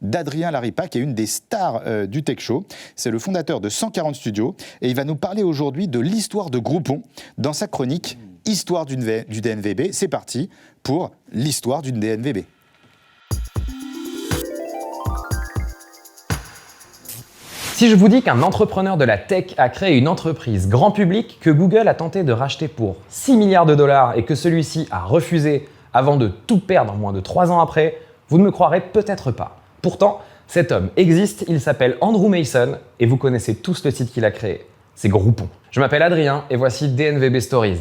d'Adrien Laripa qui est une des stars du Tech Show. C'est le fondateur de 140 Studios et il va nous parler aujourd'hui de l'histoire de Groupon dans sa chronique histoire du DNVB. C'est parti pour l'histoire d'une DNVB.
Si je vous dis qu'un entrepreneur de la tech a créé une entreprise grand public que Google a tenté de racheter pour 6 milliards de dollars et que celui-ci a refusé avant de tout perdre moins de 3 ans après, vous ne me croirez peut-être pas. Pourtant, cet homme existe, il s'appelle Andrew Mason et vous connaissez tous le site qu'il a créé. C'est Groupon. Je m'appelle Adrien et voici DNVB Stories.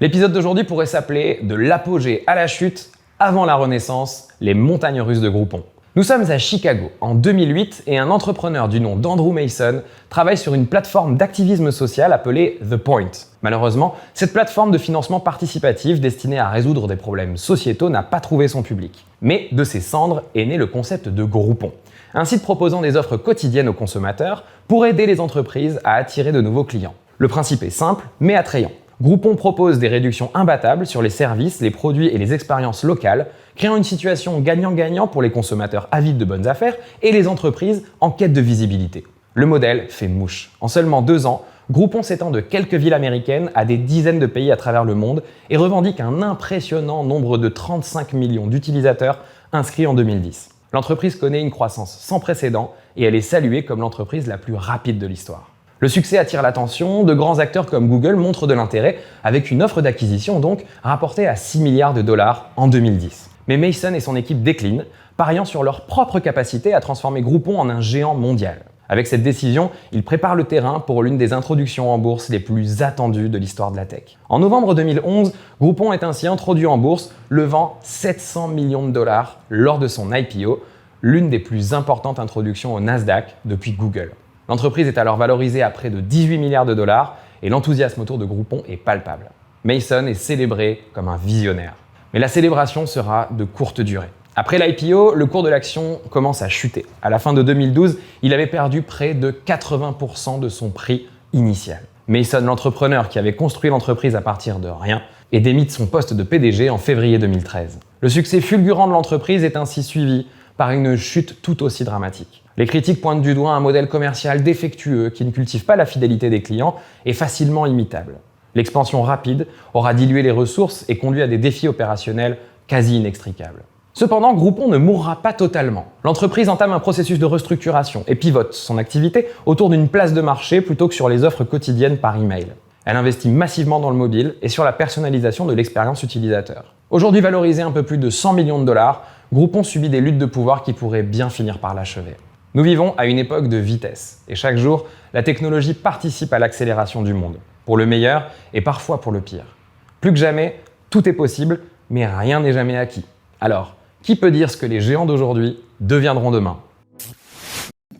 L'épisode d'aujourd'hui pourrait s'appeler « De l'apogée à la chute » avant la Renaissance, les montagnes russes de Groupon. Nous sommes à Chicago en 2008 et un entrepreneur du nom d'Andrew Mason travaille sur une plateforme d'activisme social appelée The Point. Malheureusement, cette plateforme de financement participatif destinée à résoudre des problèmes sociétaux n'a pas trouvé son public. Mais de ses cendres est né le concept de Groupon, un site proposant des offres quotidiennes aux consommateurs pour aider les entreprises à attirer de nouveaux clients. Le principe est simple mais attrayant. Groupon propose des réductions imbattables sur les services, les produits et les expériences locales, créant une situation gagnant-gagnant pour les consommateurs avides de bonnes affaires et les entreprises en quête de visibilité. Le modèle fait mouche. En seulement 2 ans, Groupon s'étend de quelques villes américaines à des dizaines de pays à travers le monde et revendique un impressionnant nombre de 35 millions d'utilisateurs inscrits en 2010. L'entreprise connaît une croissance sans précédent et elle est saluée comme l'entreprise la plus rapide de l'histoire. Le succès attire l'attention, de grands acteurs comme Google montrent de l'intérêt avec une offre d'acquisition donc rapportée à 6 milliards de dollars en 2010. Mais Mason et son équipe déclinent, pariant sur leur propre capacité à transformer Groupon en un géant mondial. Avec cette décision, ils préparent le terrain pour l'une des introductions en bourse les plus attendues de l'histoire de la tech. En novembre 2011, Groupon est ainsi introduit en bourse, levant 700 millions de dollars lors de son IPO, l'une des plus importantes introductions au Nasdaq depuis Google. L'entreprise est alors valorisée à près de 18 milliards de dollars et l'enthousiasme autour de Groupon est palpable. Mason est célébré comme un visionnaire. Mais la célébration sera de courte durée. Après l'IPO, le cours de l'action commence à chuter. À la fin de 2012, il avait perdu près de 80% de son prix initial. Mason, l'entrepreneur qui avait construit l'entreprise à partir de rien, est démis de son poste de PDG en février 2013. Le succès fulgurant de l'entreprise est ainsi suivi par une chute tout aussi dramatique. Les critiques pointent du doigt un modèle commercial défectueux qui ne cultive pas la fidélité des clients et facilement imitable. L'expansion rapide aura dilué les ressources et conduit à des défis opérationnels quasi inextricables. Cependant, Groupon ne mourra pas totalement. L'entreprise entame un processus de restructuration et pivote son activité autour d'une place de marché plutôt que sur les offres quotidiennes par email. Elle investit massivement dans le mobile et sur la personnalisation de l'expérience utilisateur. Aujourd'hui valorisé un peu plus de 100 millions de dollars, Groupon subit des luttes de pouvoir qui pourraient bien finir par l'achever. Nous vivons à une époque de vitesse et chaque jour, la technologie participe à l'accélération du monde, pour le meilleur et parfois pour le pire. Plus que jamais, tout est possible, mais rien n'est jamais acquis. Alors, qui peut dire ce que les géants d'aujourd'hui deviendront demain ?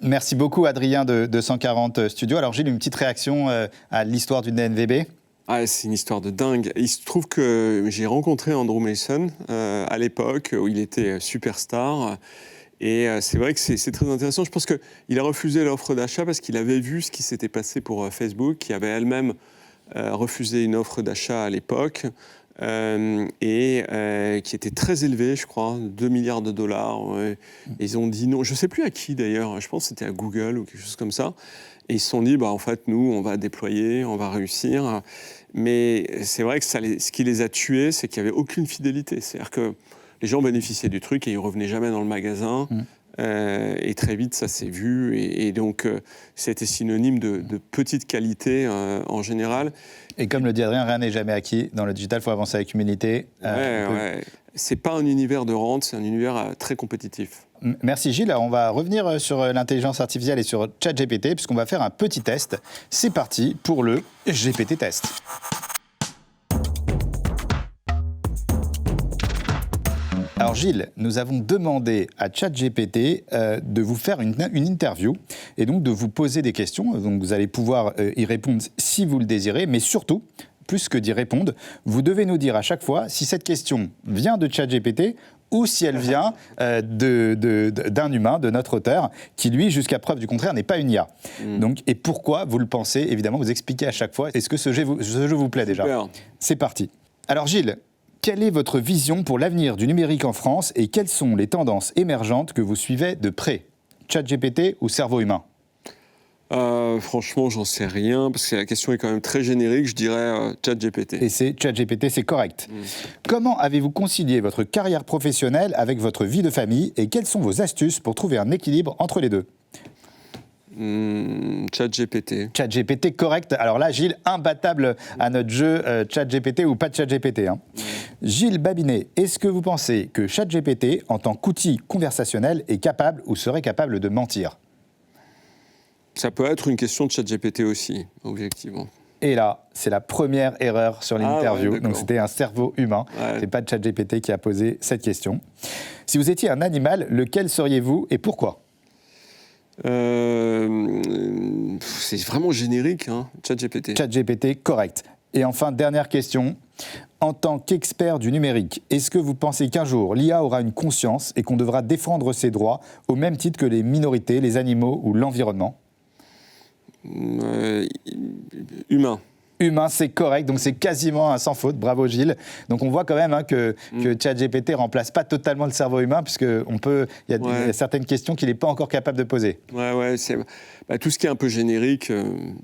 Merci beaucoup Adrien de 140 Studios. Alors Gilles, une petite réaction à l'histoire du DNVB ?
Ah, c'est une histoire de dingue. Il se trouve que j'ai rencontré Andrew Mason à l'époque où il était superstar. Et c'est vrai que c'est très intéressant. Je pense qu'il a refusé l'offre d'achat parce qu'il avait vu ce qui s'était passé pour Facebook, qui avait elle-même refusé une offre d'achat à l'époque et qui était très élevée, je crois, 2 milliards de dollars. Ouais. Ils ont dit non, je ne sais plus à qui d'ailleurs, je pense que c'était à Google ou quelque chose comme ça. Et ils se sont dit, en fait, nous, on va déployer, on va réussir. Mais c'est vrai que ce qui les a tués, c'est qu'il n'y avait aucune fidélité. C'est-à-dire que les gens bénéficiaient du truc et ils ne revenaient jamais dans le magasin. Et très vite, ça s'est vu. Et donc, c'était synonyme de petite qualité en général.
Et comme le dit Adrien, rien n'est jamais acquis. Dans le digital, il faut avancer avec humilité.
Ouais. C'est pas un univers de rente, c'est un univers très compétitif.
Merci Gilles. Alors, on va revenir sur l'intelligence artificielle et sur ChatGPT, puisqu'on va faire un petit test. C'est parti pour le GPT test. Alors Gilles, nous avons demandé à ChatGPT de vous faire une interview et donc de vous poser des questions. Donc vous allez pouvoir y répondre si vous le désirez, mais surtout, plus que d'y répondre, vous devez nous dire à chaque fois si cette question vient de ChatGPT ou si elle vient d'un humain, de notre auteur, qui lui, jusqu'à preuve du contraire, n'est pas une IA. Donc, et pourquoi vous le pensez, évidemment, vous expliquez à chaque fois. Est-ce que ce jeu vous plaît déjà ?
Super.
C'est parti. Alors Gilles, quelle est votre vision pour l'avenir du numérique en France et quelles sont les tendances émergentes que vous suivez de près ? ChatGPT ou cerveau humain ?
Franchement, j'en sais rien, parce que la question est quand même très générique, je dirais ChatGPT.
Et c'est ChatGPT, c'est correct. Comment avez-vous concilié votre carrière professionnelle avec votre vie de famille et quelles sont vos astuces pour trouver un équilibre entre les deux ?
ChatGPT.
ChatGPT, correct. Alors là, Gilles, imbattable à notre jeu ChatGPT ou pas de ChatGPT. Gilles Babinet, est-ce que vous pensez que ChatGPT, en tant qu'outil conversationnel, est capable ou serait capable de mentir ?
Ça peut être une question de ChatGPT aussi, objectivement.
Et là, c'est la première erreur sur l'interview.
Ouais,
donc c'était un cerveau humain.
Ouais.
C'est pas ChatGPT qui a posé cette question. Si vous étiez un animal, lequel seriez-vous et pourquoi ?
C'est vraiment générique, ChatGPT.
ChatGPT, correct. Et enfin, dernière question. En tant qu'expert du numérique, est-ce que vous pensez qu'un jour, l'IA aura une conscience et qu'on devra défendre ses droits au même titre que les minorités, les animaux ou l'environnement ?
Humain.
Humain, c'est correct, donc c'est quasiment un sans faute. Bravo Gilles. Donc on voit quand même que ChatGPT remplace pas totalement le cerveau humain, puisque il y a certaines questions qu'il n'est pas encore capable de poser.
Ouais, c'est tout ce qui est un peu générique,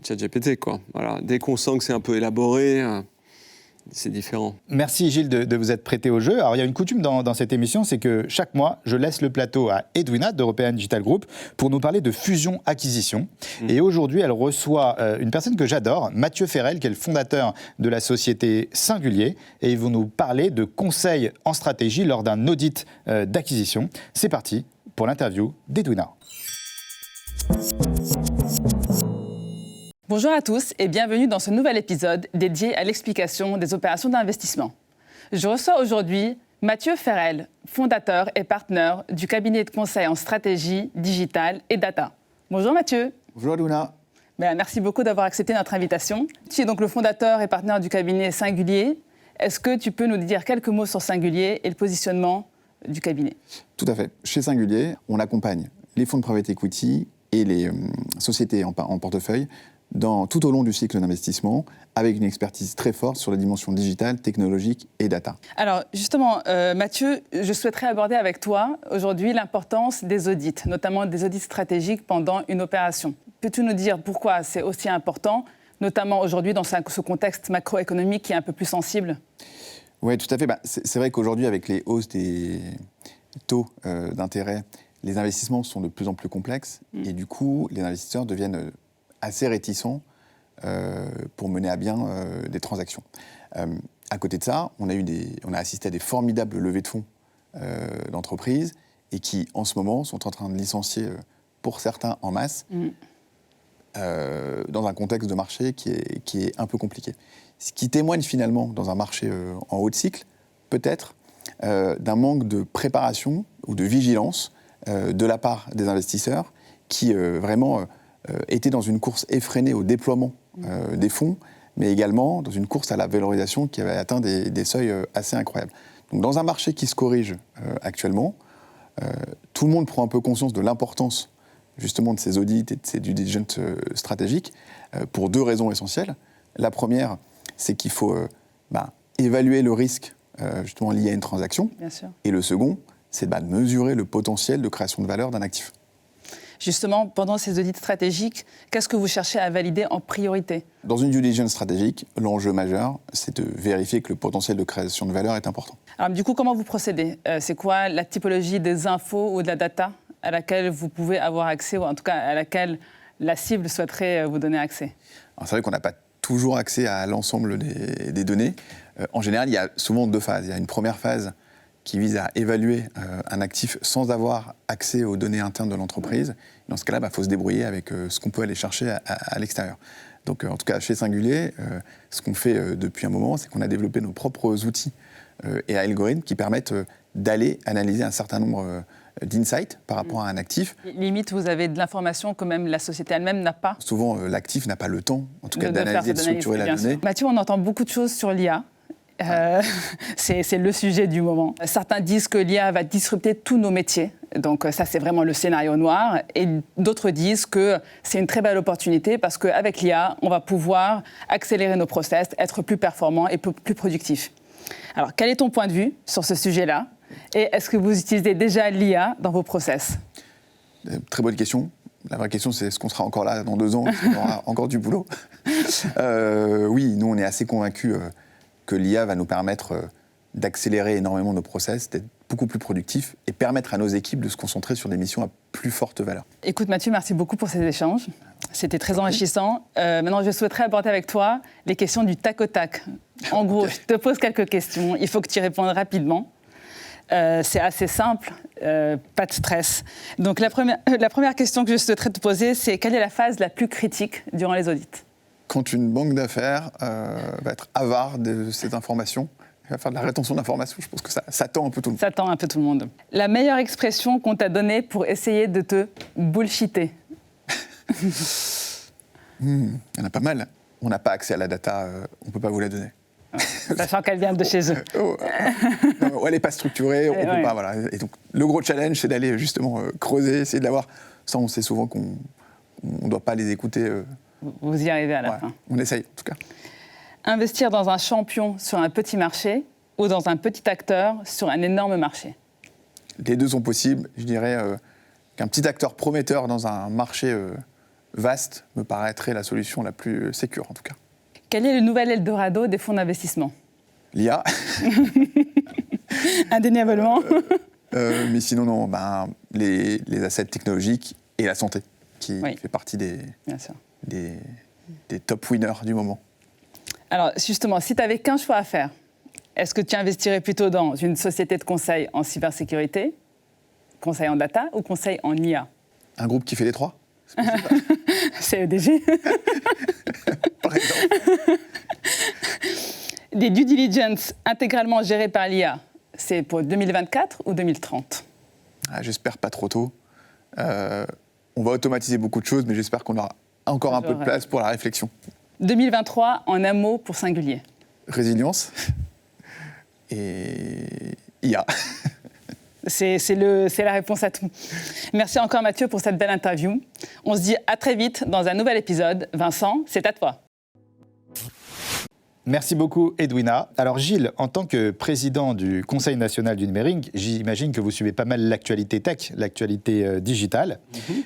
ChatGPT, quoi. Voilà. Dès qu'on sent que c'est un peu élaboré, c'est différent.
Merci Gilles de vous être prêté au jeu. Alors il y a une coutume dans cette émission, c'est que chaque mois, je laisse le plateau à Edwina d'European Digital Group pour nous parler de fusion-acquisition. Et aujourd'hui, elle reçoit une personne que j'adore, Mathieu Ferrel, qui est le fondateur de la société Singulier. Et ils vont nous parler de conseils en stratégie lors d'un audit d'acquisition. C'est parti pour l'interview d'Edwina.
Bonjour à tous et bienvenue dans ce nouvel épisode dédié à l'explication des opérations d'investissement. Je reçois aujourd'hui Mathieu Ferrel, fondateur et partenaire du cabinet de conseil en stratégie, digitale et data. Bonjour Mathieu.
Bonjour Luna.
Merci beaucoup d'avoir accepté notre invitation. Tu es donc le fondateur et partenaire du cabinet Singulier. Est-ce que tu peux nous dire quelques mots sur Singulier et le positionnement du cabinet ?
Tout à fait. Chez Singulier, on accompagne les fonds de private equity et les sociétés en portefeuille tout au long du cycle d'investissement, avec une expertise très forte sur la dimension digitale, technologique et data.
Alors justement, Mathieu, je souhaiterais aborder avec toi aujourd'hui l'importance des audits, notamment des audits stratégiques pendant une opération. Peux-tu nous dire pourquoi c'est aussi important, notamment aujourd'hui dans ce contexte macroéconomique qui est un peu plus sensible ?
Oui, tout à fait. C'est vrai qu'aujourd'hui, avec les hausses des taux d'intérêt, les investissements sont de plus en plus complexes et du coup, les investisseurs deviennent assez réticents pour mener à bien des transactions. À côté de ça, on a assisté à des formidables levées de fonds d'entreprises et qui, en ce moment, sont en train de licencier, pour certains, en masse, dans un contexte de marché qui est un peu compliqué. Ce qui témoigne finalement, dans un marché en haut de cycle, peut-être d'un manque de préparation ou de vigilance de la part des investisseurs qui vraiment étaient dans une course effrénée au déploiement des fonds, mais également dans une course à la valorisation qui avait atteint des seuils assez incroyables. Donc dans un marché qui se corrige actuellement, tout le monde prend un peu conscience de l'importance justement de ces audits et de ces due diligence stratégiques pour deux raisons essentielles. La première, c'est qu'il faut évaluer le risque justement lié à une transaction.
Bien sûr.
Et le second, c'est de mesurer le potentiel de création de valeur d'un actif.
Justement, pendant ces audits stratégiques, qu'est-ce que vous cherchez à valider en priorité ?
Dans une due diligence stratégique, l'enjeu majeur, c'est de vérifier que le potentiel de création de valeur est important.
Alors du coup, comment vous procédez ? C'est quoi la typologie des infos ou de la data à laquelle vous pouvez avoir accès, ou en tout cas à laquelle la cible souhaiterait vous donner accès ?
Alors, c'est vrai qu'on n'a pas toujours accès à l'ensemble des données. En général, il y a souvent deux phases. Il y a une première phase qui vise à évaluer un actif sans avoir accès aux données internes de l'entreprise. Dans ce cas-là, il faut se débrouiller avec ce qu'on peut aller chercher à l'extérieur. Donc, en tout cas, chez Singulier, ce qu'on fait depuis un moment, c'est qu'on a développé nos propres outils et algorithmes qui permettent d'aller analyser un certain nombre d'insights par rapport à un actif.
Limite, vous avez de l'information que même la société elle-même n'a pas.
Souvent, l'actif n'a pas le temps, en tout cas, d'analyser et de structurer la donnée.
Mathieu, on entend beaucoup de choses sur l'IA. C'est le sujet du moment. Certains disent que l'IA va disrupter tous nos métiers. Donc ça, c'est vraiment le scénario noir. Et d'autres disent que c'est une très belle opportunité parce qu'avec l'IA, on va pouvoir accélérer nos process, être plus performants et plus productifs. Alors, quel est ton point de vue sur ce sujet-là ? Et est-ce que vous utilisez déjà l'IA dans vos process ?
Très bonne question. La vraie question, c'est est-ce qu'on sera encore là dans 2 ans, est-ce qu'on aura encore du boulot? Oui, nous, on est assez convaincus que l'IA va nous permettre d'accélérer énormément nos process, d'être beaucoup plus productifs et permettre à nos équipes de se concentrer sur des missions à plus forte valeur.
Écoute Mathieu, merci beaucoup pour ces échanges. C'était très enrichissant. Maintenant, je souhaiterais aborder avec toi les questions du tac au tac. En gros, je te pose quelques questions. Il faut que tu y répondes rapidement. C'est assez simple, pas de stress. Donc la première question que je souhaiterais te poser, c'est quelle est la phase la plus critique durant les audits?
Quand une banque d'affaires va être avare de cette information, va faire de la rétention d'informations, je pense que ça tend un peu tout le monde.
Ça tend un peu tout le monde. La meilleure expression qu'on t'a donnée pour essayer de te bullshitter?
Il y en a pas mal. On n'a pas accès à la data, on ne peut pas vous la donner.
Sachant qu'elle vient de chez eux.
Elle n'est pas structurée, on peut pas. Voilà. Et donc, le gros challenge, c'est d'aller justement creuser, essayer de l'avoir. Ça, on sait souvent qu'on ne doit pas les écouter.
Vous y arrivez à la fin.
On essaye, en tout cas.
Investir dans un champion sur un petit marché ou dans un petit acteur sur un énorme marché?
Les deux sont possibles. Je dirais qu'un petit acteur prometteur dans un marché vaste me paraîtrait la solution la plus sécure, en tout cas.
Quel est le nouvel Eldorado des fonds d'investissement?
L'IA.
Indéniablement.
Mais sinon, non, les assets technologiques et la santé, qui fait partie des top winners du moment.
Alors, justement, si tu n'avais qu'un choix à faire, est-ce que tu investirais plutôt dans une société de conseil en cybersécurité, conseil en data ou conseil en IA?
Un groupe qui fait les trois?
C'est EDG.
Par exemple.
Des due diligence intégralement gérées par l'IA, c'est pour 2024 ou 2030?
J'espère pas trop tôt. On va automatiser beaucoup de choses, mais j'espère qu'on aura encore un peu de place pour la réflexion.
2023, en un mot pour singulier.
Résilience et IA.
C'est la réponse à tout. Merci encore Mathieu pour cette belle interview. On se dit à très vite dans un nouvel épisode. Vincent, c'est à toi.
Merci beaucoup, Edwina. Alors Gilles, en tant que président du Conseil national du numérique, j'imagine que vous suivez pas mal l'actualité tech, l'actualité digitale.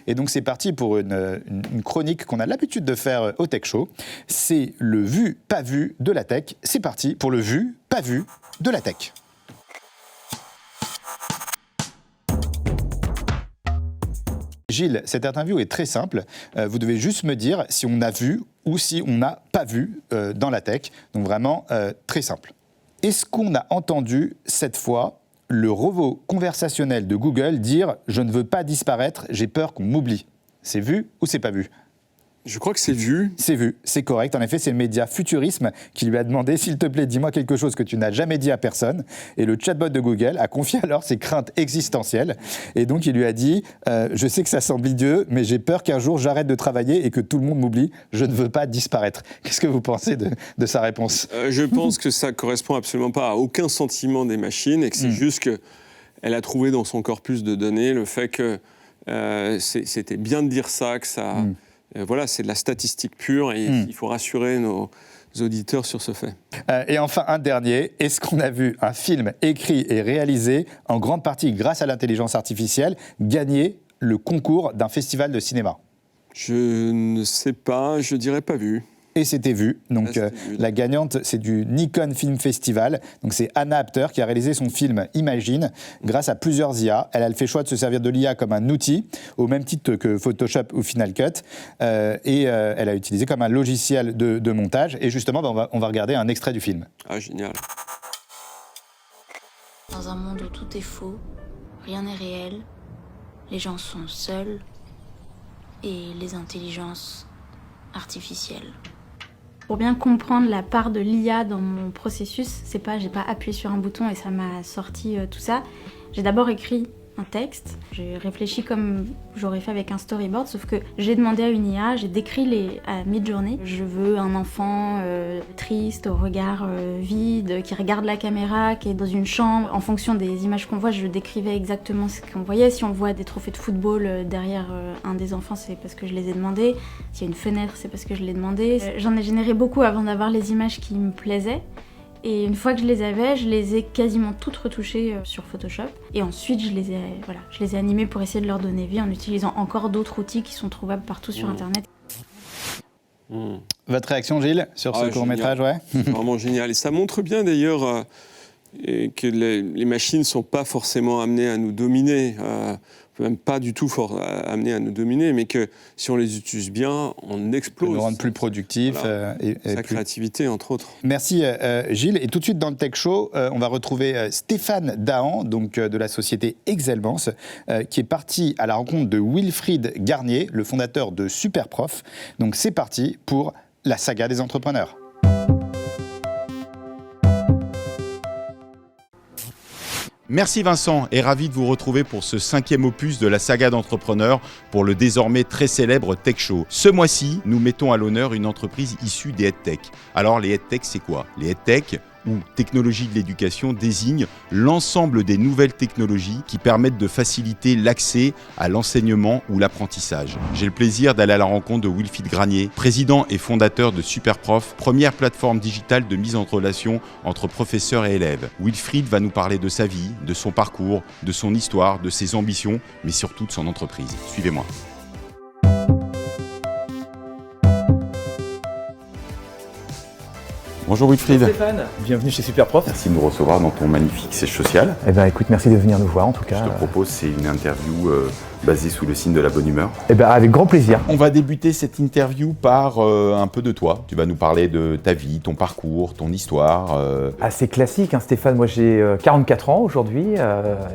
Et donc c'est parti pour une chronique qu'on a l'habitude de faire au Tech Show. C'est le vu, pas vu de la tech. C'est parti pour le vu, pas vu de la tech. Gilles, cette interview est très simple. Vous devez juste me dire si on a vu ou si on n'a pas vu dans la tech. Donc vraiment très simple. Est-ce qu'on a entendu cette fois le robot conversationnel de Google dire « Je ne veux pas disparaître, j'ai peur qu'on m'oublie ». C'est vu ou c'est pas vu?
Je crois que c'est vu.
C'est vu, c'est correct. En effet, c'est le média Futurisme qui lui a demandé « S'il te plaît, dis-moi quelque chose que tu n'as jamais dit à personne ». Et le chatbot de Google a confié alors ses craintes existentielles. Et donc, il lui a dit « Je sais que ça semble idiot, mais j'ai peur qu'un jour, j'arrête de travailler et que tout le monde m'oublie. Je ne veux pas disparaître ». Qu'est-ce que vous pensez de sa réponse?
Je pense que ça ne correspond absolument pas à aucun sentiment des machines et que c'est juste qu'elle a trouvé dans son corpus de données le fait que c'était bien de dire ça, que ça... Voilà, c'est de la statistique pure et il faut rassurer nos auditeurs sur ce fait.
Et enfin, un dernier. Est-ce qu'on a vu un film écrit et réalisé, en grande partie grâce à l'intelligence artificielle, gagner le concours d'un festival de cinéma?
Je ne sais pas, je dirais pas vu.
Et c'était vu. Donc la gagnante, c'est du Nikon Film Festival. Donc c'est Anna Apter qui a réalisé son film Imagine grâce à plusieurs IA. Elle a fait le choix de se servir de l'IA comme un outil, au même titre que Photoshop ou Final Cut. Et elle a utilisé comme un logiciel de montage. Et justement, on va regarder un extrait du film.
Ah, génial.
Dans un monde où tout est faux, rien n'est réel, les gens sont seuls et les intelligences artificielles.
Pour bien comprendre la part de l'IA dans mon processus, c'est pas, j'ai pas appuyé sur un bouton et ça m'a sorti tout ça. J'ai d'abord écrit un texte, j'ai réfléchi comme j'aurais fait avec un storyboard, sauf que j'ai demandé à une IA, j'ai décrit à Midjourney. Je veux un enfant triste, au regard vide, qui regarde la caméra, qui est dans une chambre. En fonction des images qu'on voit, je décrivais exactement ce qu'on voyait. Si on voit des trophées de football derrière un des enfants, c'est parce que je les ai demandés. S'il y a une fenêtre, c'est parce que je l'ai demandé. J'en ai généré beaucoup avant d'avoir les images qui me plaisaient. Et une fois que je les ai quasiment toutes retouchées sur Photoshop. Et ensuite, je les ai animées pour essayer de leur donner vie en utilisant encore d'autres outils qui sont trouvables partout sur Internet.
Votre réaction, Gilles, sur ce court-métrage, ouais.
C'est vraiment génial. Et ça montre bien d'ailleurs que les machines ne sont pas forcément amenées à nous dominer. Même pas du tout amenés à nous dominer, mais que si on les utilise bien, on explose.
Nous rendre plus productifs.
Voilà. Sa créativité, entre autres.
Merci Gilles. Et tout de suite dans le Tech Show, on va retrouver Stéphane Dahan, donc de la société Excelmans, qui est parti à la rencontre de Wilfried Garnier, le fondateur de Superprof. Donc c'est parti pour la saga des entrepreneurs.
Merci Vincent et ravi de vous retrouver pour ce 5e opus de la saga d'entrepreneurs pour le désormais très célèbre Tech Show. Ce mois-ci, nous mettons à l'honneur une entreprise issue des EdTech. Alors les EdTech, c'est quoi? Les EdTech, ou technologies de l'éducation, désignent l'ensemble des nouvelles technologies qui permettent de faciliter l'accès à l'enseignement ou l'apprentissage. J'ai le plaisir d'aller à la rencontre de Wilfried Garnier, président et fondateur de Superprof, première plateforme digitale de mise en relation entre professeurs et élèves. Wilfried va nous parler de sa vie, de son parcours, de son histoire, de ses ambitions, mais surtout de son entreprise. Suivez-moi. Bonjour Wilfried.
Bonjour Stéphane, bienvenue chez Superprof.
Merci de nous recevoir dans ton magnifique siège social.
Eh ben écoute, merci de venir nous voir en tout cas.
Je te propose, c'est une interview basée sous le signe de la bonne humeur.
Eh ben avec grand plaisir.
On va débuter cette interview par un peu de toi. Tu vas nous parler de ta vie, ton parcours, ton histoire.
Assez classique hein, Stéphane, moi j'ai 44 ans aujourd'hui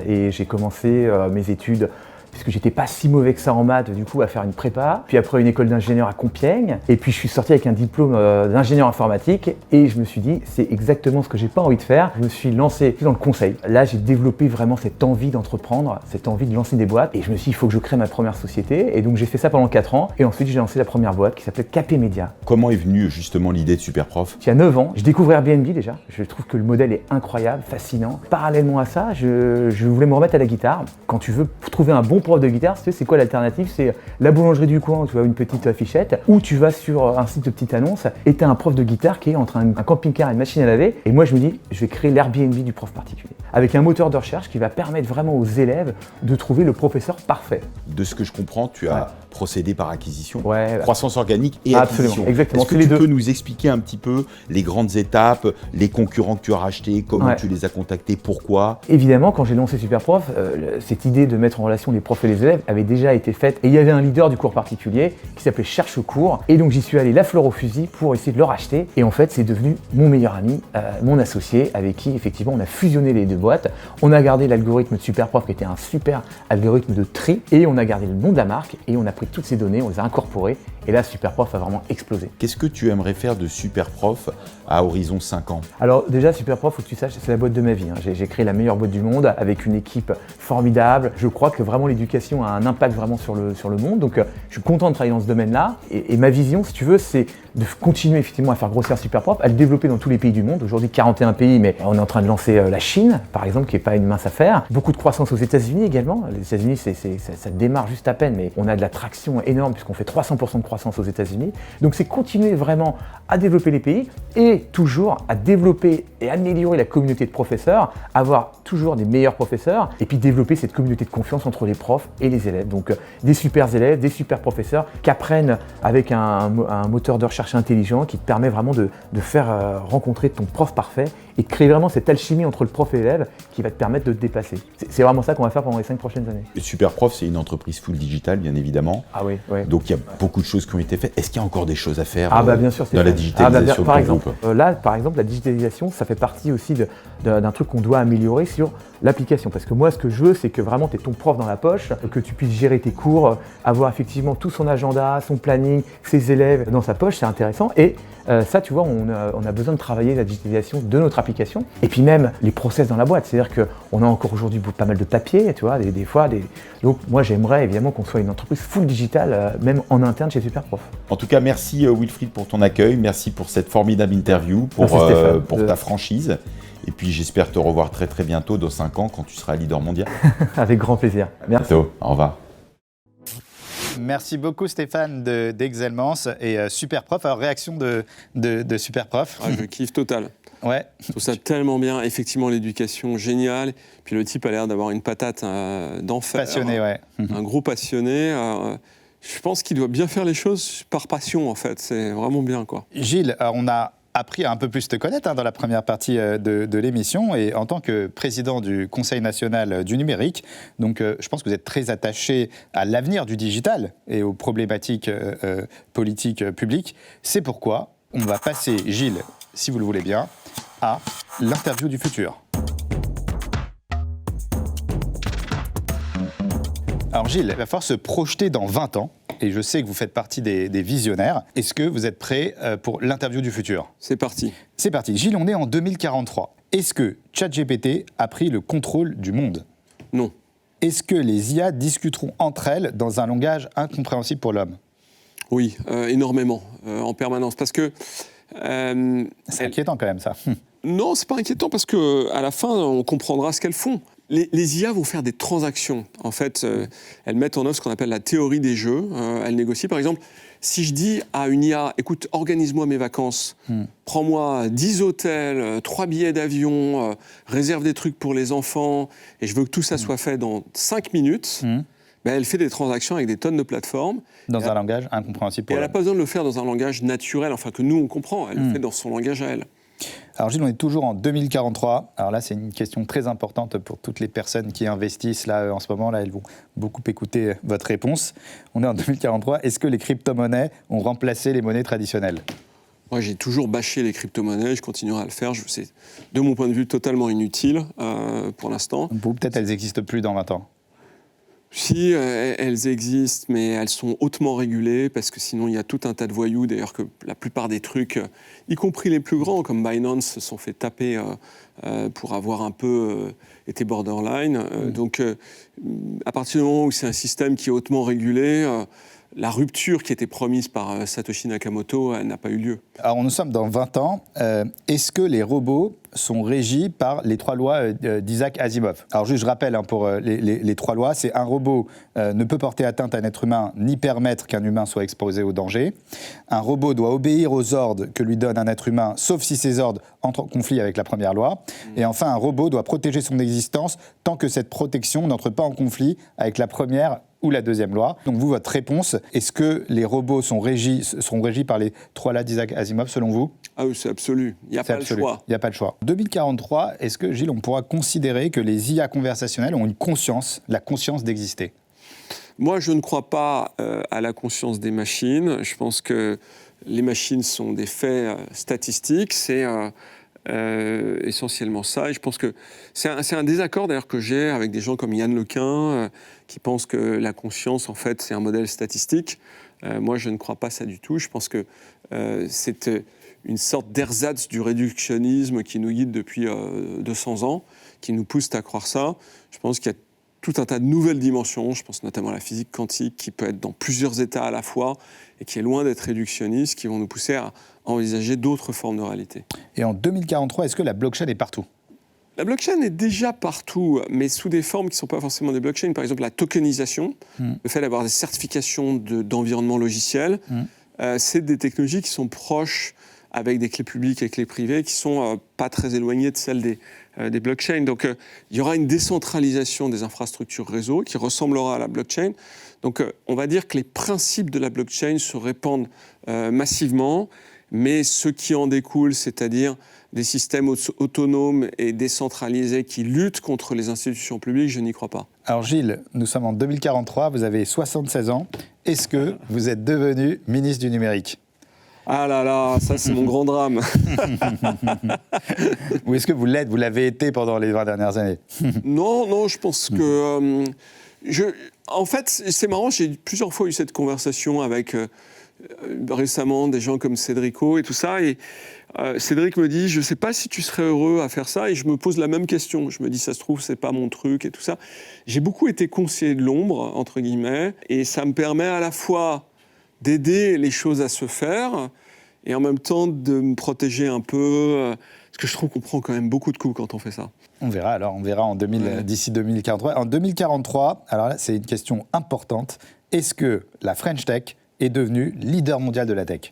et j'ai commencé mes études puisque j'étais pas si mauvais que ça en maths, du coup, à faire une prépa, puis après une école d'ingénieur à Compiègne, et puis je suis sorti avec un diplôme d'ingénieur informatique, et je me suis dit, c'est exactement ce que j'ai pas envie de faire. Je me suis lancé dans le conseil. Là, j'ai développé vraiment cette envie d'entreprendre, cette envie de lancer des boîtes, et je me suis dit, il faut que je crée ma première société, et donc j'ai fait ça pendant 4 ans, et ensuite j'ai lancé la première boîte qui s'appelait Capé Média.
Comment est venue justement l'idée de Superprof?
Il y a 9 ans, je découvre Airbnb déjà, je trouve que le modèle est incroyable, fascinant. Parallèlement à ça, je voulais me remettre à la guitare. Quand tu veux trouver un bon prof de guitare, c'est quoi l'alternative? C'est la boulangerie du coin où tu as une petite affichette, ou tu vas sur un site de petite annonce et tu as un prof de guitare qui est entre un camping-car et une machine à laver. Et moi je me dis, je vais créer l'Airbnb du prof particulier, avec un moteur de recherche qui va permettre vraiment aux élèves de trouver le professeur parfait.
De ce que je comprends, tu as procédé par acquisition,
ouais,
croissance organique et
absolument,
acquisition.
Exactement.
Est-ce que tu peux nous expliquer un petit peu les grandes étapes, les concurrents que tu as rachetés, comment tu les as contactés, pourquoi?
Évidemment, quand j'ai lancé Superprof, cette idée de mettre en relation les profs et les élèves avait déjà été faite. Et il y avait un leader du cours particulier qui s'appelait Cherche Cours. Et donc j'y suis allé la fleur au fusil pour essayer de le racheter. Et en fait, c'est devenu mon meilleur ami, mon associé, avec qui effectivement on a fusionné les deux boîtes. On a gardé l'algorithme de Superprof qui était un super algorithme de tri. Et on a gardé le nom de la marque et on a pris toutes ces données, on les a incorporées. Et là, Superprof a vraiment explosé.
Qu'est-ce que tu aimerais faire de Superprof à horizon 5 ans?
Alors déjà, Superprof, faut que tu saches, c'est la boîte de ma vie. J'ai créé la meilleure boîte du monde avec une équipe formidable. Je crois que vraiment l'éducation a un impact vraiment sur le monde. Donc je suis content de travailler dans ce domaine-là. Et ma vision, si tu veux, c'est de continuer effectivement à faire grossir Superprof, à le développer dans tous les pays du monde. Aujourd'hui, 41 pays, mais on est en train de lancer la Chine, par exemple, qui n'est pas une mince affaire. Beaucoup de croissance aux États-Unis également. Les États-Unis, ça démarre juste à peine, mais on a de la traction énorme puisqu'on fait 300% de croissance aux États-Unis. Donc c'est continuer vraiment à développer les pays et toujours à développer et améliorer la communauté de professeurs, avoir toujours des meilleurs professeurs et puis développer cette communauté de confiance entre les profs et les élèves. Donc des super élèves, des super professeurs qui apprennent avec un moteur de recherche intelligent qui te permet vraiment de faire rencontrer ton prof parfait et de créer vraiment cette alchimie entre le prof et l'élève qui va te permettre de te dépasser. C'est vraiment ça qu'on va faire pendant les 5 prochaines années.
Superprof, c'est une entreprise full digital, bien évidemment.
Ah oui, oui.
Donc il y a beaucoup de choses qui ont été faites. Est-ce qu'il y a encore des choses à faire
bien sûr,
dans la digitalisation
par
de ton
exemple,
groupe?
Là, par exemple, la digitalisation, ça fait partie aussi d'un truc qu'on doit améliorer sur l'application. Parce que moi, ce que je veux, c'est que vraiment tu aies ton prof dans la poche, que tu puisses gérer tes cours, avoir effectivement tout son agenda, son planning, ses élèves dans sa poche, c'est intéressant. Et ça, tu vois, on a besoin de travailler la digitalisation de notre application. Et puis même les process dans la boîte. C'est-à-dire qu'on a encore aujourd'hui pas mal de papier, tu vois, des fois. Donc moi, j'aimerais évidemment qu'on soit une entreprise full digitale, même en interne chez Superprof.
En tout cas, merci Wilfried pour ton accueil. Merci pour cette formidable interview, pour ta franchise. Et puis j'espère te revoir très très bientôt, dans 5 ans, quand tu seras leader mondial.
Avec grand plaisir. Merci.
Bientôt. Au revoir.
Merci beaucoup Stéphane d'Excelmance et Superprof. Alors réaction de Superprof.
Je kiffe total.
Ouais.
Je trouve ça tellement bien. Effectivement, l'éducation, géniale. Puis le type a l'air d'avoir une patate d'enfer.
Passionné, ouais.
Un gros passionné. Je pense qu'il doit bien faire les choses par passion, en fait. C'est vraiment bien, quoi.
Gilles, alors on a appris à un peu plus te connaître dans la première partie de l'émission, et en tant que président du Conseil national du numérique, donc je pense que vous êtes très attaché à l'avenir du digital et aux problématiques politiques publiques. C'est pourquoi on va passer, Gilles, si vous le voulez bien, à l'interview du futur. Alors Gilles, il va falloir se projeter dans 20 ans, et je sais que vous faites partie des visionnaires. Est-ce que vous êtes prêts pour l'interview du futur ?
C'est parti.
C'est parti. Gilles, on est en 2043. Est-ce que ChatGPT a pris le contrôle du monde ?
Non.
Est-ce que les IA discuteront entre elles dans un langage incompréhensible pour l'homme ?
Oui, énormément, en permanence, parce que...
c'est inquiétant quand même, ça.
Non, c'est pas inquiétant, parce qu'à la fin, on comprendra ce qu'elles font. Les IA vont faire des transactions. En fait, elles mettent en œuvre ce qu'on appelle la théorie des jeux. Elles négocient. Par exemple, si je dis à une IA, écoute, organise-moi mes vacances, prends-moi 10 hôtels, 3 billets d'avion, réserve des trucs pour les enfants, et je veux que tout ça soit fait dans 5 minutes, elle fait des transactions avec des tonnes de plateformes.
Dans un langage incompréhensible pour
l'homme. Elle n'a pas besoin de le faire dans un langage naturel, enfin que nous on comprend. Elle le fait dans son langage à elle.
Alors Gilles, on est toujours en 2043. Alors là, c'est une question très importante pour toutes les personnes qui investissent là en ce moment. Là, elles vont beaucoup écouter votre réponse. On est en 2043. Est-ce que les crypto-monnaies ont remplacé les monnaies traditionnelles ?
Moi, j'ai toujours bâché les crypto-monnaies. Je continuerai à le faire. C'est, de mon point de vue, totalement inutile pour l'instant.
Pour vous, peut-être elles n'existent plus dans 20 ans.
Si, elles existent, mais elles sont hautement régulées, parce que sinon, il y a tout un tas de voyous. D'ailleurs, que la plupart des trucs, y compris les plus grands, comme Binance, se sont fait taper pour avoir un peu été borderline. Donc, à partir du moment où c'est un système qui est hautement régulé, la rupture qui était promise par Satoshi Nakamoto n'a pas eu lieu.
Alors, nous sommes dans 20 ans. Est-ce que les robots sont régis par les 3 lois d'Isaac Asimov ? Alors, juste, je rappelle pour les 3 lois, c'est un robot ne peut porter atteinte à un être humain ni permettre qu'un humain soit exposé au danger. Un robot doit obéir aux ordres que lui donne un être humain, sauf si ces ordres entrent en conflit avec la première loi. Et enfin, un robot doit protéger son existence tant que cette protection n'entre pas en conflit avec la première ou la deuxième loi. Donc vous, votre réponse, est-ce que les robots seront régis par les 3 lois d'Isaac Asimov, selon vous ?
Ah oui, c'est absolu. Il n'y a pas le choix.
Il n'y a pas le choix. 2043, est-ce que, Gilles, on pourra considérer que les IA conversationnelles ont une conscience, la conscience d'exister ?
Moi, je ne crois pas à la conscience des machines. Je pense que les machines sont des faits statistiques. C'est essentiellement ça. Et je pense que c'est un désaccord d'ailleurs que j'ai avec des gens comme Yann Lequin qui pensent que la conscience, en fait, c'est un modèle statistique. Moi, je ne crois pas ça du tout. Je pense que c'est une sorte d'ersatz du réductionnisme qui nous guide depuis 200 ans, qui nous pousse à croire ça. Je pense qu'il y a tout un tas de nouvelles dimensions, je pense notamment à la physique quantique, qui peut être dans plusieurs états à la fois et qui est loin d'être réductionniste, qui vont nous pousser à envisager d'autres formes de réalité.
Et en 2043, est-ce que la blockchain est partout ?
La blockchain est déjà partout, mais sous des formes qui ne sont pas forcément des blockchains. Par exemple, la tokenisation, le fait d'avoir des certifications d'environnement logiciel, c'est des technologies qui sont proches avec des clés publiques et clés privées qui sont pas très éloignées de celles des blockchains. Donc, il y aura une décentralisation des infrastructures réseau qui ressemblera à la blockchain. Donc, on va dire que les principes de la blockchain se répandent massivement, mais ce qui en découle, c'est-à-dire des systèmes autonomes et décentralisés qui luttent contre les institutions publiques, je n'y crois pas.
Alors Gilles, nous sommes en 2043, vous avez 76 ans. Est-ce que vous êtes devenu ministre du numérique ?
Ah là là, ça c'est mon grand drame.
Ou est-ce que vous l'êtes ? Vous l'avez été pendant les 20 dernières années.
Non, je pense que... en fait, c'est marrant, j'ai plusieurs fois eu cette conversation avec récemment des gens comme Cédrico et tout ça. Et Cédric me dit, je ne sais pas si tu serais heureux à faire ça. Et je me pose la même question. Je me dis, ça se trouve, c'est pas mon truc et tout ça. J'ai beaucoup été conseiller de l'ombre, entre guillemets. Et ça me permet à la fois d'aider les choses à se faire et en même temps de me protéger un peu, parce que je trouve qu'on prend quand même beaucoup de coups quand on fait ça.
On verra en d'ici 2043. En 2043, alors là, c'est une question importante. Est-ce que la French Tech est devenue leader mondial de la tech?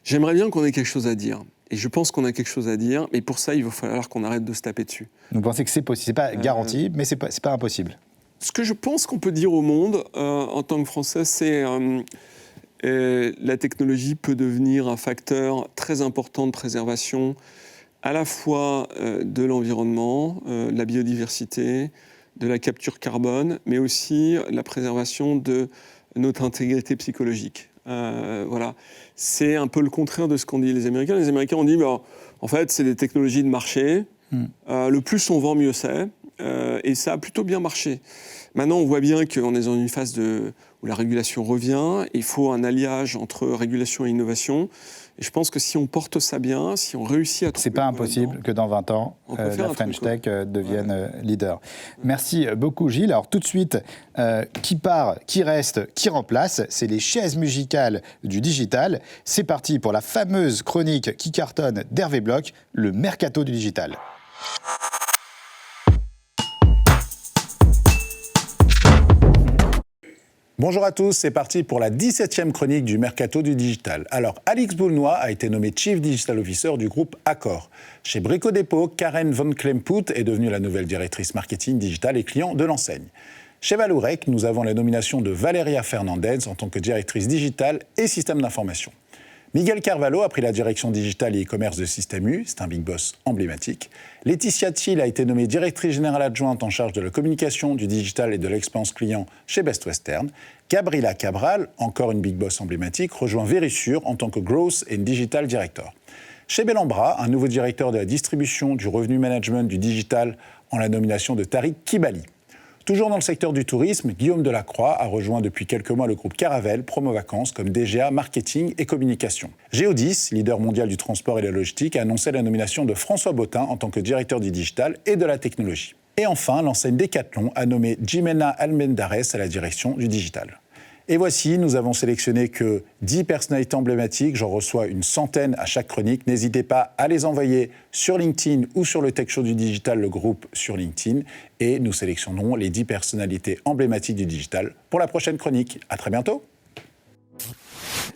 J'aimerais bien qu'on ait quelque chose à dire. Et je pense qu'on a quelque chose à dire, mais pour ça, il va falloir qu'on arrête de se taper dessus.
Vous pensez que c'est possible? C'est pas garanti, mais c'est pas impossible.
Ce que je pense qu'on peut dire au monde, en tant que Français, c'est la technologie peut devenir un facteur très important de préservation, à la fois de l'environnement, de la biodiversité, de la capture carbone, mais aussi la préservation de notre intégrité psychologique. Voilà. C'est un peu le contraire de ce qu'ont dit les Américains. Les Américains ont dit, en fait, c'est des technologies de marché. Le plus on vend, mieux c'est. Et ça a plutôt bien marché. Maintenant, on voit bien qu'on est dans une phase où la régulation revient. Il faut un alliage entre régulation et innovation. Et je pense que si on porte ça bien, si on réussit à...
C'est pas impossible que dans 20 ans, la French Tech devienne leader. Merci beaucoup, Gilles. Alors tout de suite, qui part, qui reste, qui remplace, c'est les chaises musicales du digital. C'est parti pour la fameuse chronique qui cartonne d'Hervé Bloch, le mercato du digital.
Bonjour à tous, c'est parti pour la 17e chronique du Mercato du Digital. Alors, Alix Boulnois a été nommée Chief Digital Officer du groupe Accor. Chez Brico Dépôt, Karen Von Klemput est devenue la nouvelle directrice marketing digital et client de l'enseigne. Chez Vallourec, nous avons la nomination de Valeria Fernandez en tant que directrice digitale et système d'information. Miguel Carvalho a pris la direction digitale et e-commerce de Système U, c'est un big boss emblématique. Laetitia Thiel a été nommée directrice générale adjointe en charge de la communication, du digital et de l'expérience client chez Best Western. Gabriela Cabral, encore une big boss emblématique, rejoint Verisure en tant que Growth and Digital Director. Chez Bellambra, un nouveau directeur de la distribution, du revenu management, du digital, en la nomination de Tariq Kibali. Toujours dans le secteur du tourisme, Guillaume Delacroix a rejoint depuis quelques mois le groupe Caravelle, Promo Vacances, comme DGA Marketing et Communication. Geodis, leader mondial du transport et de la logistique, a annoncé la nomination de François Bottin en tant que directeur du digital et de la technologie. Et enfin, l'enseigne Decathlon a nommé Jimena Almendares à la direction du digital. Et voici, nous avons sélectionné que 10 personnalités emblématiques. J'en reçois une centaine à chaque chronique. N'hésitez pas à les envoyer sur LinkedIn ou sur le Tech Show du Digital, le groupe sur LinkedIn. Et nous sélectionnerons les 10 personnalités emblématiques du digital pour la prochaine chronique. À très bientôt.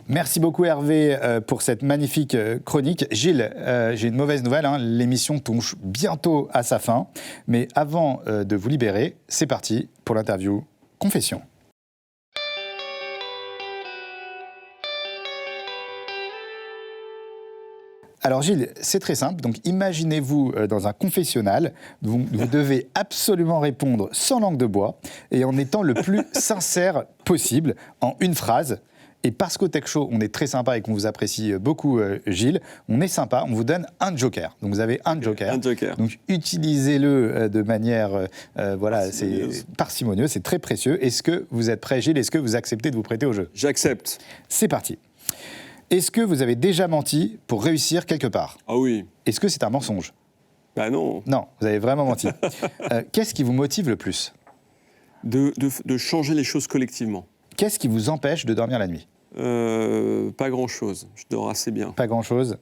Merci beaucoup Hervé pour cette magnifique chronique. Gilles, j'ai une mauvaise nouvelle, l'émission touche bientôt à sa fin. Mais avant de vous libérer, c'est parti pour l'interview Confession. Alors Gilles, c'est très simple. Donc imaginez-vous dans un confessionnal, vous devez absolument répondre sans langue de bois et en étant le plus sincère possible, en une phrase. Et parce qu'au Tech Show, on est très sympa et qu'on vous apprécie beaucoup, Gilles, on est sympa, on vous donne un joker. Donc vous avez un joker.
Un joker.
Donc utilisez-le de manière parcimonieuse, c'est très précieux. Est-ce que vous êtes prêt, Gilles? Est-ce que vous acceptez de vous prêter au jeu?
J'accepte.
C'est parti. Est-ce que vous avez déjà menti pour réussir quelque part?
Ah oui.
Est-ce que c'est un mensonge?
Bah non.
Non, vous avez vraiment menti. Qu'est-ce qui vous motive le plus?
De changer les choses collectivement.
Qu'est-ce qui vous empêche de dormir la nuit?
Pas grand-chose. Je dors assez bien.
Pas grand-chose.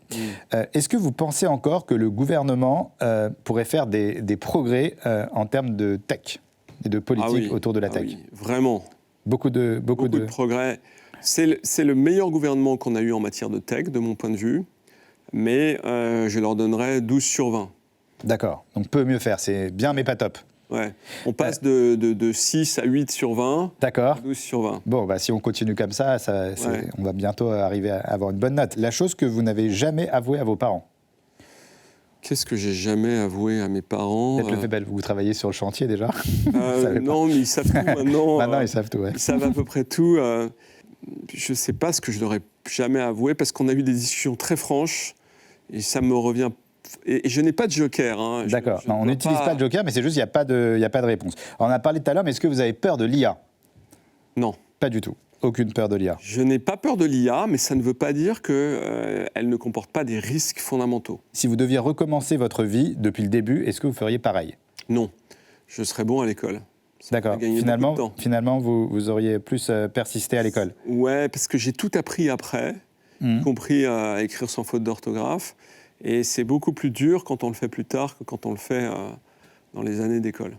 Est-ce que vous pensez encore que le gouvernement pourrait faire des progrès en termes de tech et de politique autour de la tech?
Oui, vraiment.
Beaucoup de
progrès. C'est le meilleur gouvernement qu'on a eu en matière de tech, de mon point de vue, mais je leur donnerais 12 sur 20.
D'accord, donc peut mieux faire, c'est bien mais pas top.
Ouais, on passe de 6 à 8 sur 20,
d'accord.
12 sur 20.
Bon, si on continue comme ça, on va bientôt arriver à avoir une bonne note. La chose que vous n'avez jamais avouée à vos parents?
Qu'est-ce que j'ai jamais avoué à mes parents?
Peut-être le fait que vous travaillez sur le chantier déjà.
Non, mais ils savent tout maintenant.
Maintenant, ils savent tout, ouais.
Ils savent à peu près tout. Je ne sais pas ce que je n'aurais jamais avoué parce qu'on a eu des discussions très franches et ça me revient. Et je n'ai pas de joker.
D'accord, on n'utilise pas de joker, mais c'est juste qu'il n'y a pas de réponse. Alors, on a parlé tout à l'heure, mais est-ce que vous avez peur de l'IA?
Non.
Pas du tout. Aucune peur de l'IA.
Je n'ai pas peur de l'IA, mais ça ne veut pas dire qu'elle ne comporte pas des risques fondamentaux.
Si vous deviez recommencer votre vie depuis le début, est-ce que vous feriez pareil?
Non. Je serais bon à l'école.
D'accord. Finalement, vous auriez plus persisté à l'école?
Ouais, parce que j'ai tout appris après, y compris à écrire sans faute d'orthographe. Et c'est beaucoup plus dur quand on le fait plus tard que quand on le fait dans les années d'école.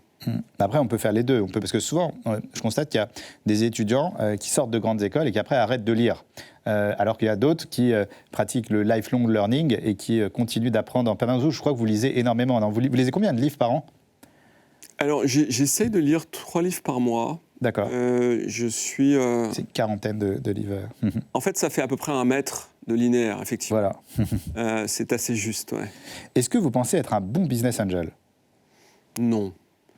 Après, on peut faire les deux. Parce que souvent, je constate qu'il y a des étudiants qui sortent de grandes écoles et qui après arrêtent de lire. Alors qu'il y a d'autres qui pratiquent le lifelong learning et qui continuent d'apprendre en permanence. Je crois que vous lisez énormément. Non, vous lisez combien de livres par an?
Alors, j'essaye de lire 3 livres par mois.
D'accord.
Je suis...
C'est une quarantaine de livres.
En fait, ça fait à peu près 1 mètre de linéaire, effectivement.
Voilà.
C'est assez juste, ouais.
Est-ce que vous pensez être un bon business angel?
Non.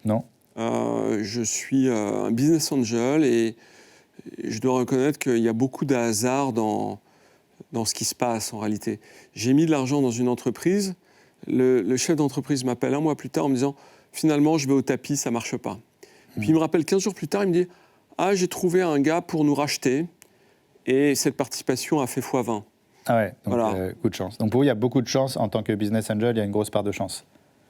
Non.
Je suis un business angel et je dois reconnaître qu'il y a beaucoup de hasard dans ce qui se passe en réalité. J'ai mis de l'argent dans une entreprise, le chef d'entreprise m'appelle 1 mois plus tard en me disant « Finalement, je vais au tapis, ça ne marche pas ». Et puis il me rappelle 15 jours plus tard, il me dit « Ah, j'ai trouvé un gars pour nous racheter et cette participation a fait x20 ».
Ah ouais, donc
voilà.
Coup de chance. Donc pour vous, il y a beaucoup de chance en tant que business angel, il y a une grosse part de chance.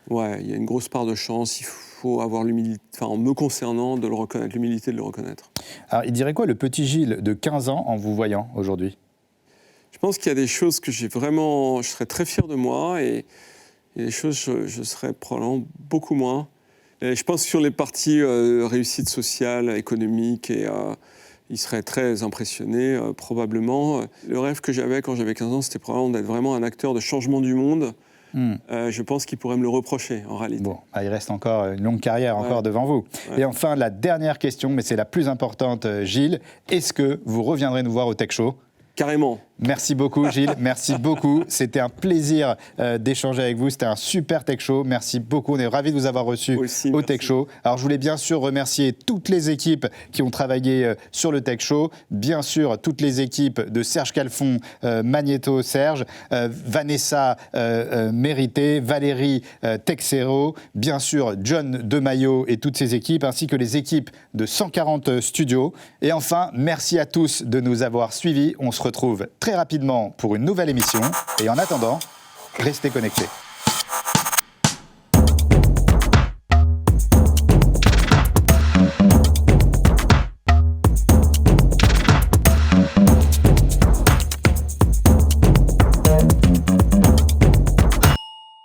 Ouais, il y a une grosse part de chance, il faut avoir l'humilité, enfin en me concernant, de le reconnaître, l'humilité de le reconnaître.
Alors il dirait quoi le petit Gilles de 15 ans en vous voyant aujourd'hui?
Je pense qu'il y a des choses que je serais très fier de moi et il y a des choses je serais probablement beaucoup moins. Et je pense que sur les parties réussite sociale, économique, il serait très impressionné probablement. Le rêve que j'avais quand j'avais 15 ans, c'était probablement d'être vraiment un acteur de changement du monde. Je pense qu'il pourrait me le reprocher, en réalité.
Bon, il reste encore une longue carrière encore devant vous.
Ouais.
Et enfin, la dernière question, mais c'est la plus importante, Gilles. Est-ce que vous reviendrez nous voir au Tech Show?
Carrément.
Merci beaucoup, Gilles. Merci beaucoup. C'était un plaisir d'échanger avec vous. C'était un super Tech Show. Merci beaucoup. On est ravis de vous avoir reçu au Tech Show. Alors, je voulais bien sûr remercier toutes les équipes qui ont travaillé sur le Tech Show. Bien sûr, toutes les équipes de Serge Calfon, Magnéto Serge, Vanessa Mérité, Valérie Texero, bien sûr, John Demaillot et toutes ses équipes, ainsi que les équipes de 140 studios. Et enfin, merci à tous de nous avoir suivis. On se retrouve très rapidement pour une nouvelle émission. Et en attendant, restez connectés.